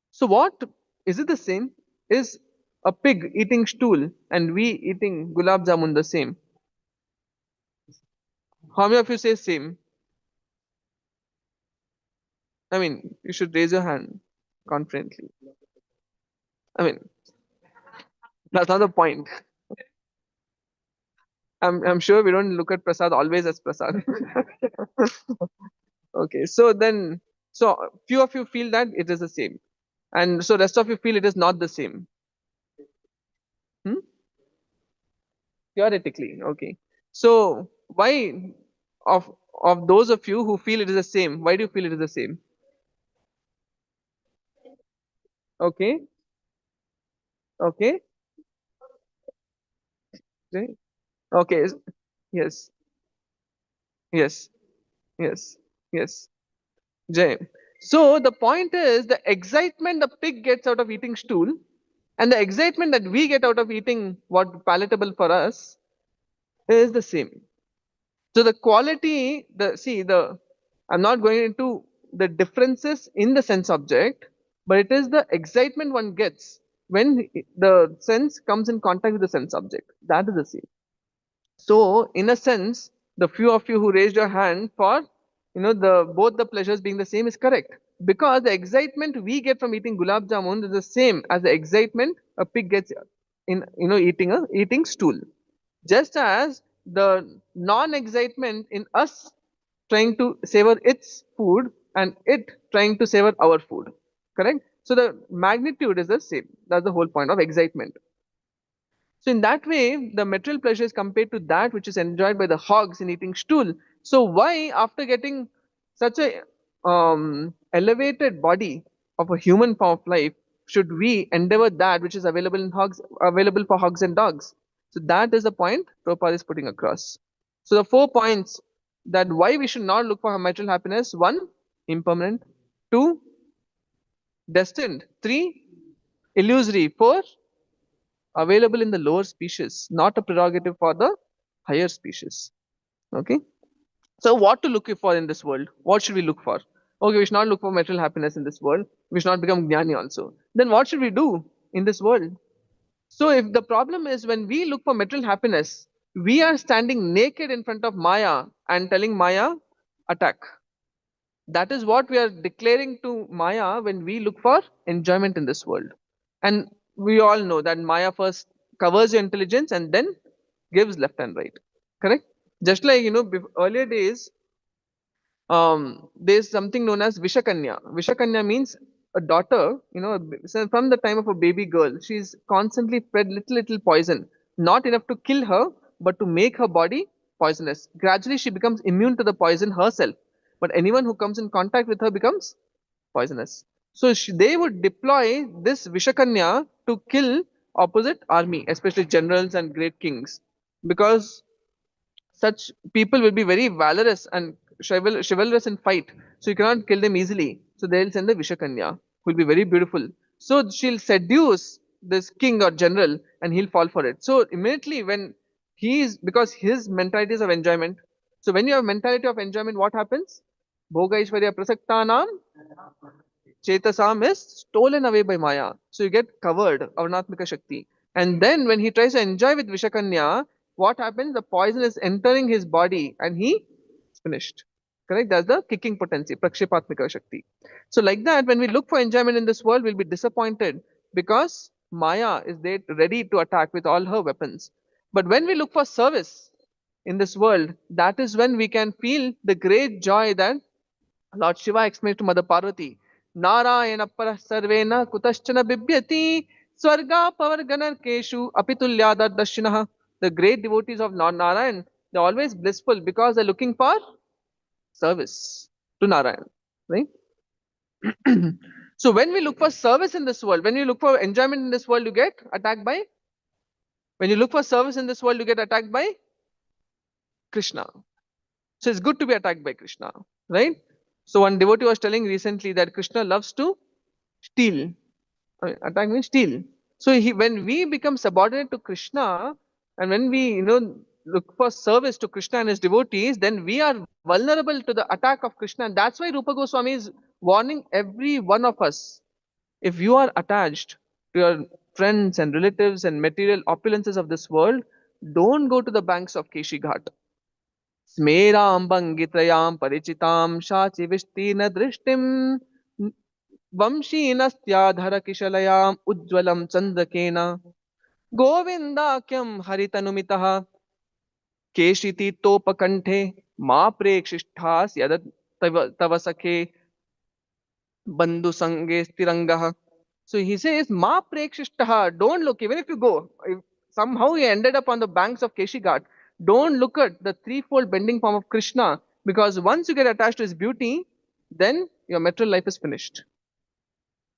So what is it the same? Is a pig eating stool and we eating gulab jamun the same? How many of you say same? I mean, you should raise your hand confidently. I mean, that's not the point. I'm sure we don't look at prasad always as prasad. Okay, so few of you feel that it is the same, and so rest of you feel it is not the same. Theoretically, okay. So why of those of you who feel it is the same, why do you feel it is the same? Okay, okay, okay, okay. Yes, yes, yes, yes. Jay. So the point is the excitement the pig gets out of eating stool and the excitement that we get out of eating what palatable for us is the same. So the quality, I'm not going into the differences in the sense object, but it is the excitement one gets when the sense comes in contact with the sense object. That is the same. So in a sense, the few of you who raised your hand for the both the pleasures being the same is correct, because the excitement we get from eating gulab jamun is the same as the excitement a pig gets in eating stool. Just as the non-excitement in us trying to savor its food and it trying to savor our food. Correct? So the magnitude is the same. That's the whole point of excitement. So in that way, the material pleasure is compared to that which is enjoyed by the hogs in eating stool. So why, after getting such a elevated body of a human form of life, should we endeavor that which is available for hogs and dogs? So that is the point Prabhupada is putting across. So the 4 points that why we should not look for material happiness: 1, impermanent; 2, destined; 3, illusory; 4, available in the lower species, not a prerogative for the higher species. Okay. So what to look for in this world? What should we look for? Okay, we should not look for material happiness in this world. We should not become jnani also. Then what should we do in this world? So if the problem is when we look for material happiness, we are standing naked in front of Maya and telling Maya, attack. That is what we are declaring to Maya when we look for enjoyment in this world. And we all know that Maya first covers your intelligence and then gives left and right. Correct? Just like, earlier days, there's something known as Vishakanya. Vishakanya means a daughter, so from the time of a baby girl, she's constantly fed little poison, not enough to kill her, but to make her body poisonous. Gradually, she becomes immune to the poison herself, but anyone who comes in contact with her becomes poisonous. So they would deploy this Vishakanya to kill opposite army, especially generals and great kings, because such people will be very valorous and chivalrous in fight. So you cannot kill them easily. So they'll send the Vishakanya, who will be very beautiful. So she'll seduce this king or general and he'll fall for it. So immediately when because his mentality is of enjoyment. So when you have mentality of enjoyment, what happens? Bhoga Ishwarya Prasaktanam Chetasam is stolen away by Maya. So you get covered, Avanatmika Shakti. And then when he tries to enjoy with Vishakanya, what happens? The poison is entering his body and he is finished. Correct? That's the kicking potency, Prakshepatmika Shakti. So like that, when we look for enjoyment in this world, we'll be disappointed because Maya is there ready to attack with all her weapons. But when we look for service in this world, that is when we can feel the great joy that Lord Shiva explains to Mother Parvati, Narayana para sarvena kutaschana bibhyati swarga pavarganarkeshu apitulyada dashinaha. The great devotees of Lord Narayan, they're always blissful because they're looking for service to Narayan. Right? So when we look for service in this world, when you look for enjoyment in this world, you get attacked by. When you look for service in this world, you get attacked by Krishna. So it's good to be attacked by Krishna, right? So one devotee was telling recently that Krishna loves to steal. Attack means steal. So when we become subordinate to Krishna, and when we look for service to Krishna and his devotees, then we are vulnerable to the attack of Krishna. And that's why Rupa Goswami is warning every one of us. If you are attached to your friends and relatives and material opulences of this world, don't go to the banks of Keshi Ghat. स्मेरां भङ्गित्रयां परिचितां शाचिविष्टीर्न दृष्टिं वंशीनस्त्याधरकिशलयाम् उज्ज्वलं चन्द्रकेन गोविन्दाख्यं हरितनुमितः केशितीतोपकण्ठे मा प्रेक्षिष्ठास् यद तव सखे बन्धुसङ्गे स्थिरङ्गः. So he says, Ma prekshishtaha, don't look, even if you go, if somehow you ended up on the banks of Keshi Ghat, don't look at the threefold bending form of Krishna, because once you get attached to his beauty, then your material life is finished.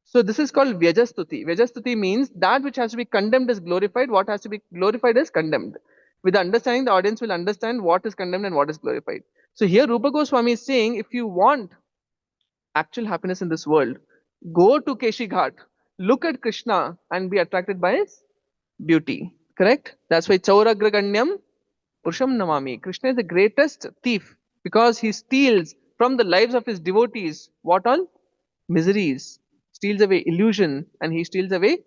So this is called Vyajastuti. Vyajastuti means that which has to be condemned is glorified, what has to be glorified is condemned. With the understanding, the audience will understand what is condemned and what is glorified. So here Rupa Goswami is saying, if you want actual happiness in this world, go to Keshi Ghat, look at Krishna and be attracted by his beauty. Correct? That's why Chauragraganyam Purusham Namami. Krishna is the greatest thief because he steals from the lives of his devotees what all? Miseries. Steals away illusion and he steals away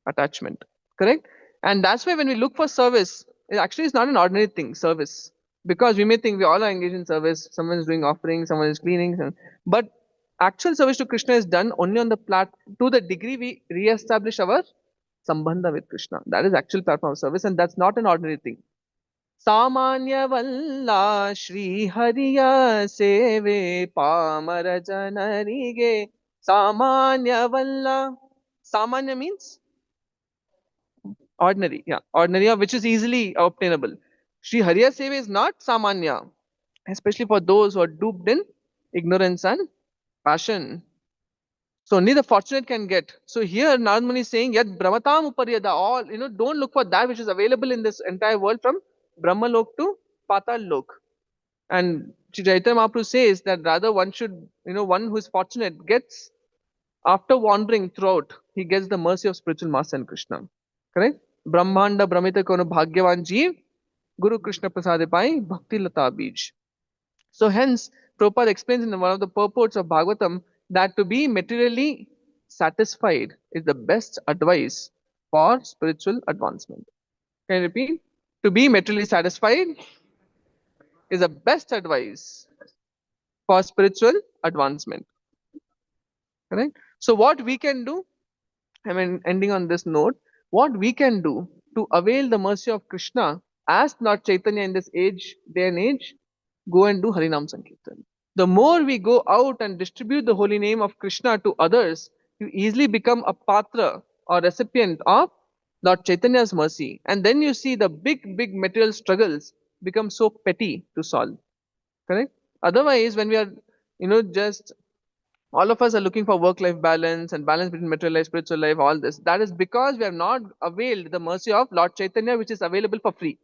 attachment. Correct? And that's why when we look for service, it actually is not an ordinary thing, service. Because we may think we all are engaged in service, someone is doing offering, someone is cleaning, but actual service to Krishna is done only on the to the degree we re-establish our sambandha with Krishna. That is actual platform of service, and that's not an ordinary thing. Samanya Valla Shri Hariya Seve Pamara Janarige. Samanya Valla. Samanya means ordinary. Yeah, ordinary, which is easily obtainable. Shri Hariya Seve is not Samanya, especially for those who are duped in ignorance and passion. So only the fortunate can get. So here Narad is saying, Yat Brahmatam Uparyada, all, don't look for that which is available in this entire world from Brahma Lok to Patal Lok. And Sri Chaitanya Mahaprabhu says that rather one should, one who is fortunate gets, after wandering throughout, he gets the mercy of spiritual master and Krishna. Correct? Brahmanda Brahmita Kono Bhagyavan Jeev, Guru Krishna Prasade Pai, Bhakti Lata Bij. So hence, Prabhupada explains in one of the purports of Bhagavatam that to be materially satisfied is the best advice for spiritual advancement. Can I repeat? To be materially satisfied is the best advice for spiritual advancement. Correct? So what we can do, I mean, ending on this note, what we can do to avail the mercy of Krishna as Lord Chaitanya in this day and age, go and do Harinam Sankirtan. The more we go out and distribute the holy name of Krishna to others, you easily become a patra or recipient of Lord Chaitanya's mercy. And then you see the big material struggles become so petty to solve. Correct? Otherwise, when we are, just all of us are looking for work-life balance and balance between material life, spiritual life, all this. That is because we have not availed the mercy of Lord Chaitanya, which is available for free.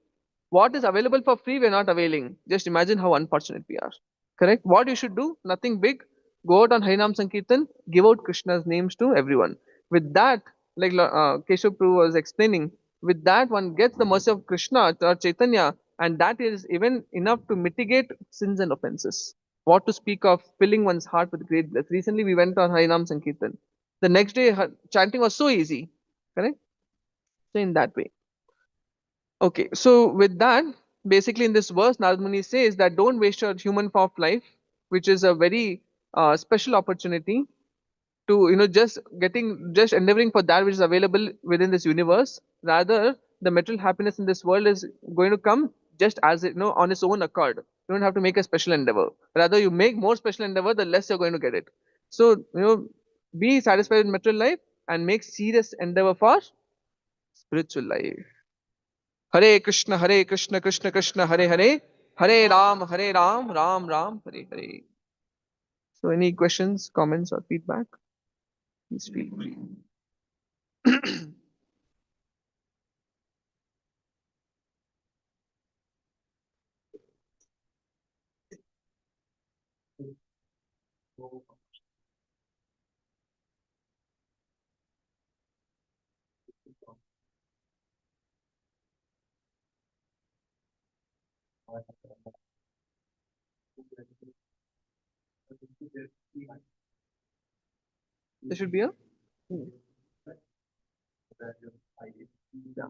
What is available for free, we are not availing. Just imagine how unfortunate we are. Correct? What you should do? Nothing big. Go out on Harinam Sankirtan, give out Krishna's names to everyone. With that, like Keshav Prabhu was explaining, with that one gets the mercy of Krishna or Chaitanya, and that is even enough to mitigate sins and offenses. What to speak of filling one's heart with great bliss. Recently, we went on Harinam Sankirtan. The next day, chanting was so easy. Correct? So, in that way. Okay, so with that, basically in this verse, Narad Muni says that don't waste your human form of life, which is a very special opportunity to, just endeavoring for that which is available within this universe. Rather, the material happiness in this world is going to come just as it, on its own accord. You don't have to make a special endeavor. Rather, you make more special endeavor, the less you're going to get it. So, be satisfied with material life and make serious endeavor for spiritual life. Hare Krishna, Krishna Krishna, Hare Hare, Hare Ram, Ram Ram, Hare Hare. So, any questions, comments, or feedback? Please feel free. There should be a. Yeah.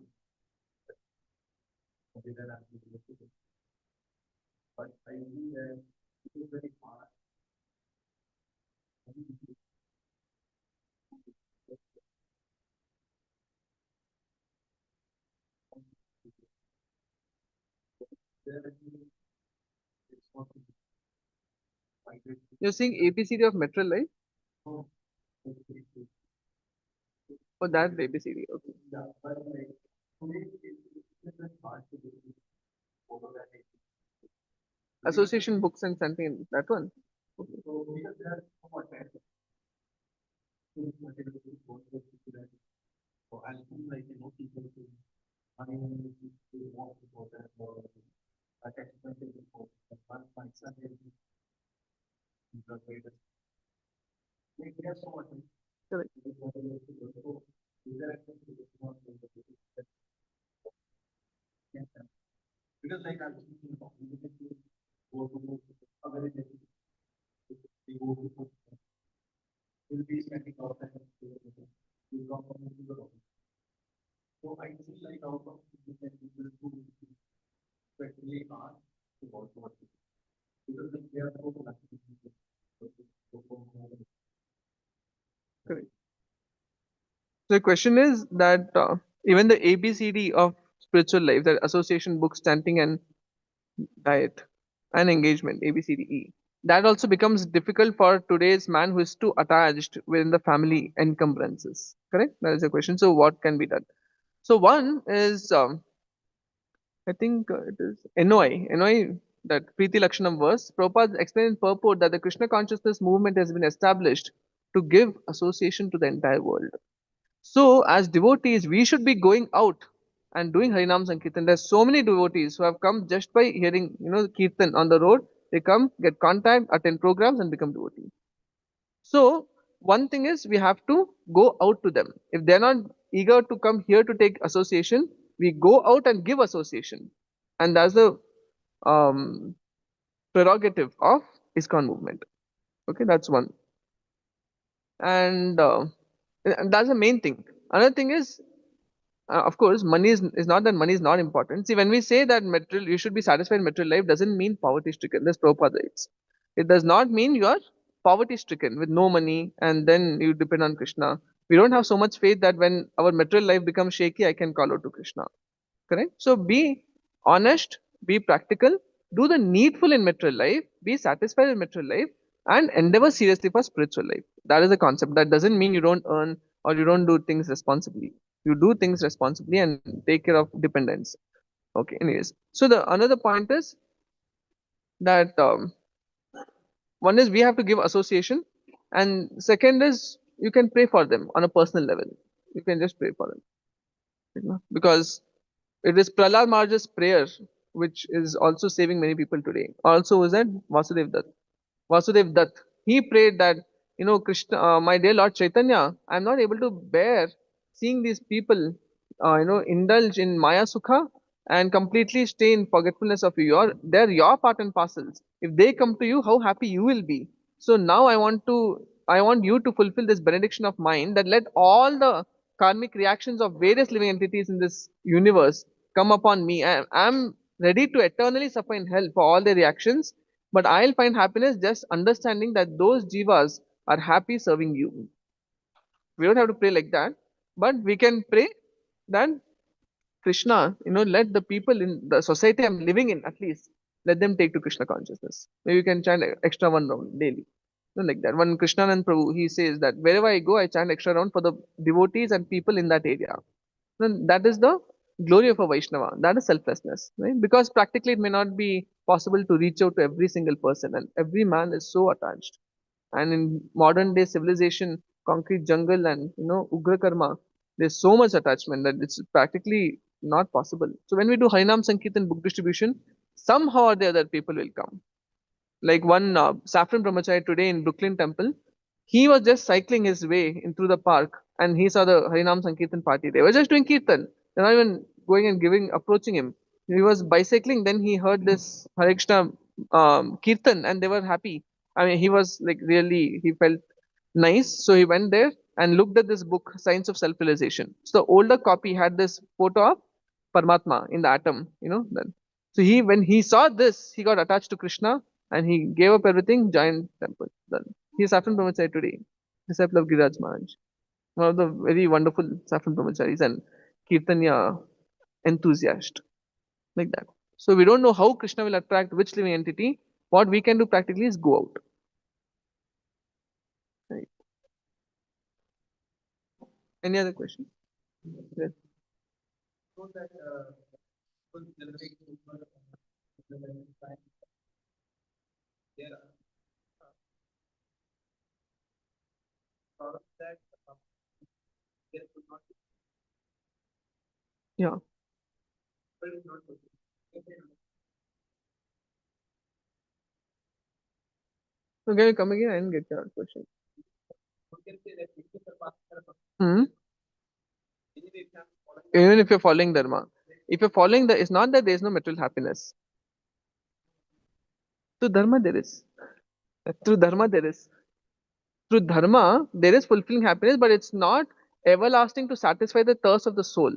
You're saying ABCD of material life? For that ABCD, okay. Association books and something, that one. Correct. Correct. So the question is that even the ABCD of spiritual life, that association, books, chanting, and diet, and engagement, A, B, C, D, E. That also becomes difficult for today's man who is too attached within the family encumbrances. Correct? That is a question. So, what can be done? So, one is, I think it is NOI, that Preeti Lakshanam verse. Prabhupada explained in purport that the Krishna consciousness movement has been established to give association to the entire world. So, as devotees, we should be going out and doing Harinam Sankirtan. There's so many devotees who have come just by hearing, Kirtan on the road. They come, get contact, attend programs, and become devotees. So, one thing is we have to go out to them. If they're not eager to come here to take association, we go out and give association. And that's the um, prerogative of ISKCON movement. Okay, that's one. And that's the main thing. Another thing is, of course, money is not that money is not important. See, when we say that material, you should be satisfied in material life, doesn't mean poverty stricken. That's Prabhupada writes. It does not mean you are poverty stricken with no money and then you depend on Krishna. We don't have so much faith that when our material life becomes shaky, I can call out to Krishna. Correct? So be honest, be practical, do the needful in material life, be satisfied in material life, and endeavor seriously for spiritual life. That is the concept. That doesn't mean you don't earn or you don't do things responsibly. You do things responsibly and take care of dependence. Okay, anyways. So the another point is that one is we have to give association, and second is you can pray for them on a personal level. You can just pray for them. Because it is Prahlad Maharaj's prayer which is also saving many people today. Also was that Vasudev Dutt. Vasudev Dutt. He prayed that, Krishna, my dear Lord Chaitanya, I am not able to bear seeing these people, indulge in Maya Sukha and completely stay in forgetfulness of you. They're your part and parcels. If they come to you, how happy you will be. So now I want you to fulfill this benediction of mine, that let all the karmic reactions of various living entities in this universe come upon me. I'm ready to eternally suffer in hell for all their reactions, but I'll find happiness just understanding that those jivas are happy serving you. We don't have to pray like that, but we can pray that Krishna, let the people in the society I'm living in, at least, let them take to Krishna consciousness. Maybe you can chant extra one round daily. Like that. One Krishnanand Prabhu, he says that wherever I go, I chant extra round for the devotees and people in that area. Then that is the glory of a Vaishnava. That is selflessness, right? Because practically it may not be possible to reach out to every single person, and every man is so attached. And in modern day civilization, concrete jungle and Ugra Karma, there's so much attachment that it's practically not possible. So when we do Harinam Sankirtan book distribution, somehow or the other people will come. Like one Saffron Brahmachari today in Brooklyn Temple, he was just cycling his way in through the park and he saw the Harinam Sankirtan party. They were just doing Kirtan. They're not even going and approaching him. He was bicycling, then he heard this Hare Krishna Kirtan and they were happy. I mean, he was like really, he felt nice. So he went there and looked at this book, Science of Self-Realization. So the older copy had this photo of Paramatma in the atom, then. So when he saw this, he got attached to Krishna and he gave up everything, joined temple. Done. He is Saffron Brahmachari today, disciple of Giriraj Maharaj, one of the very wonderful Saffron Brahmacharis and Kirtanya enthusiast, like that. So we don't know how Krishna will attract which living entity. What we can do practically is go out. Right. Any other question? Yes.
So that could generate more there are that there could not be,
Yeah.
but it's not possible.
So can you come again and get your question?
We can say that if you are passing
Hmm?
anyway, if you are following
Even if you're following Dharma. If you're following it's not that there is no material happiness. Through Dharma there is. Through Dharma there is. Through Dharma there is fulfilling happiness, but it's not everlasting to satisfy the thirst of the soul.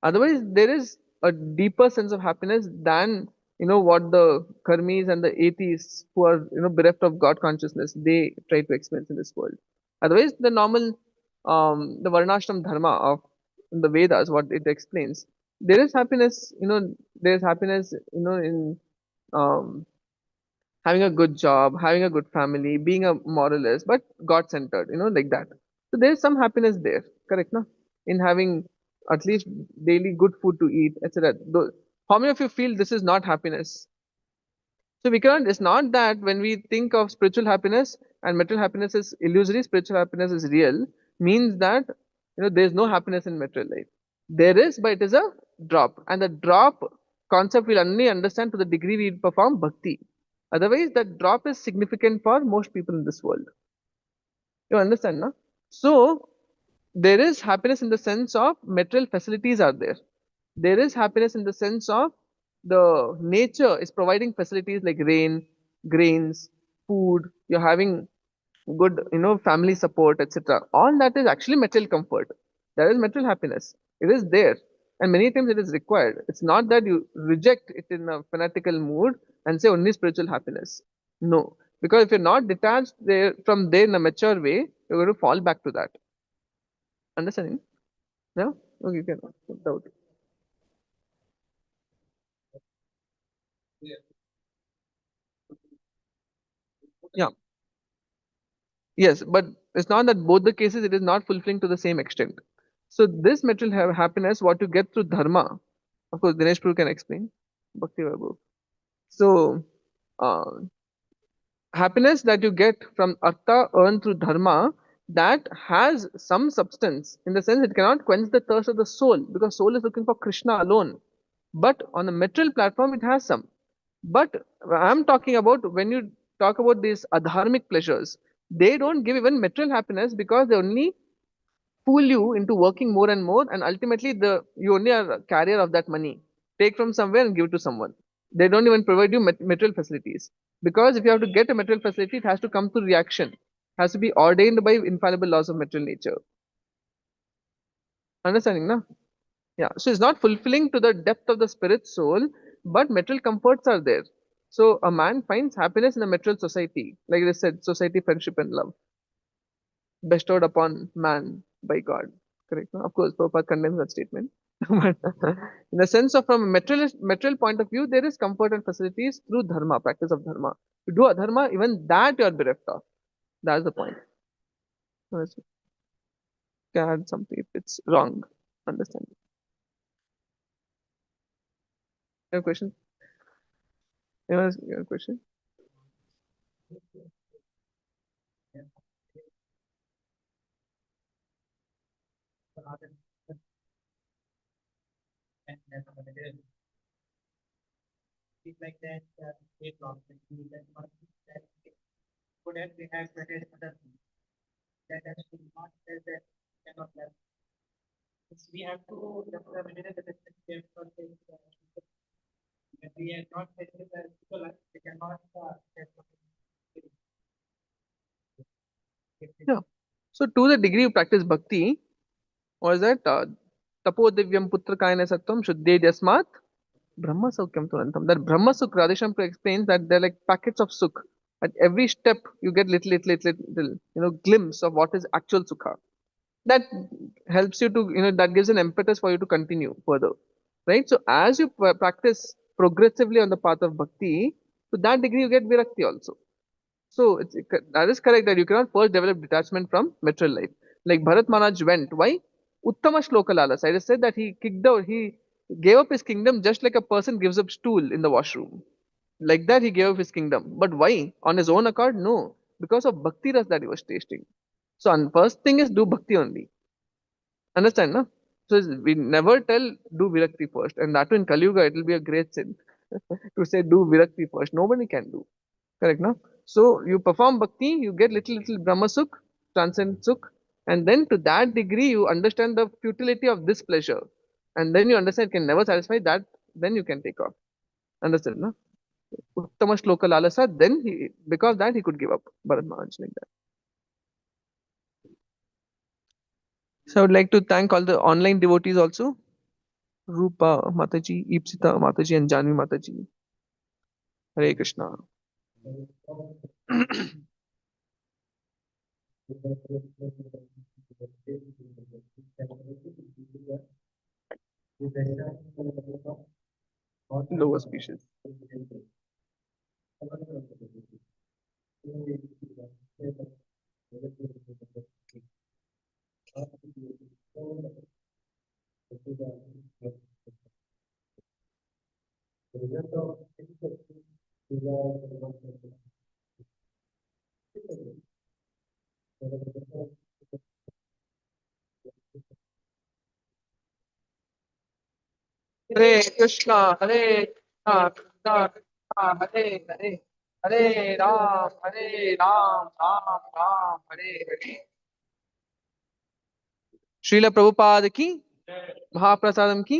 Otherwise, there is a deeper sense of happiness than what the karmis and the atheists who are bereft of God consciousness they try to experience in this world. Otherwise, the normal the varnashram dharma of the Vedas, what it explains, there is happiness, there's happiness, in um, having a good job, having a good family, being a moralist, but God centered, like that. So there's some happiness there, correct? No? In having at least daily good food to eat, etc. How many of you feel this is not happiness? So we cannot, it's not that when we think of spiritual happiness and material happiness is illusory, spiritual happiness is real, means that, there's no happiness in material life. There is, but it is a drop. And the drop concept we'll only understand to the degree we perform bhakti. Otherwise, that drop is significant for most people in this world. You understand, no? So there is happiness in the sense of material facilities are there. There is happiness in the sense of the nature is providing facilities like rain, grains, food, you're having good, family support, etc. All that is actually material comfort. That is material happiness. It is there. And many times it is required. It's not that you reject it in a fanatical mood and say only spiritual happiness. No. Because if you're not detached there from there in a mature way, you're going to fall back to that. Understanding? Yeah? Okay, you can doubt.
Yeah.
Yeah. Yes, but it's not that both the cases it is not fulfilling to the same extent. So this material happiness, what you get through dharma, of course, Dinesh Prabhu can explain. Bhakti Vaibhav. So uh, happiness that you get from artha earned through dharma, that has some substance in the sense it cannot quench the thirst of the soul because soul is looking for Krishna alone. But on the material platform, it has some. But I'm talking about when you talk about these adharmic pleasures, they don't give even material happiness because they only fool you into working more and more, and ultimately the you only are a carrier of that money. Take from somewhere and give it to someone. They don't even provide you material facilities because if you have to get a material facility, it has to come through reaction, has to be ordained by infallible laws of material nature. Understanding, na? Yeah, so it's not fulfilling to the depth of the spirit soul, but material comforts are there. So a man finds happiness in a material society, like I said, society, friendship, and love bestowed upon man by God. Correct? No? Of course, Prabhupada condemns that statement. But in the sense of from a material point of view, there is comfort and facilities through dharma, practice of dharma. To do adharma, even that you are bereft of. That's the point. Yes. Can add something if it's wrong. Understand? Your question? Your question?
Yeah. So other and that's a material. It's like that state law that we that one that so that we have certain other things that actually not that cannot have. We have to just the material that is there for things that we are not setting the people we cannot set
Yeah. So to the degree you practice bhakti, what is that? Tapo divyam putra kayana sattvam shuddhe jasmat brahma saukyam turantam. That brahma sukh, Radhesham explains that they're like packets of sukh. At every step you get little, glimpse of what is actual sukha. That helps you to, that gives an impetus for you to continue further. Right? So as you practice progressively on the path of bhakti, to that degree you get virakti also. So that is correct that you cannot first develop detachment from material life. Like Bharat Maharaj went. Why? Uttama shloka lalas. I just said that he kicked out, he gave up his kingdom just like a person gives up stool in the washroom. Like that he gave up his kingdom. But why? On his own accord? No. Because of bhakti ras that he was tasting. So first thing is do bhakti only. Understand, no? So we never tell do virakti first. And that too in Kali Yuga it will be a great sin to say do virakti first. Nobody can do. Correct, no? So you perform bhakti, you get little Brahma Sukh, transcendent Sukh, and then to that degree you understand the futility of this pleasure. And then you understand it can never satisfy that, then you can take off. Understood, no? Uttama Shloka Lalasa, then because that he could give up. Bharat Maharaj like that. So I would like to thank all the online devotees also. Rupa Mataji, Ipsita Mataji, and Janvi Mataji. Hare Krishna. Lower species. Hare Krishna, Krishna, Krishna, Hare Hare, Hare Ram, Ram Ram, Hare Hare. Srila Prabhupada की महाप्रसादम की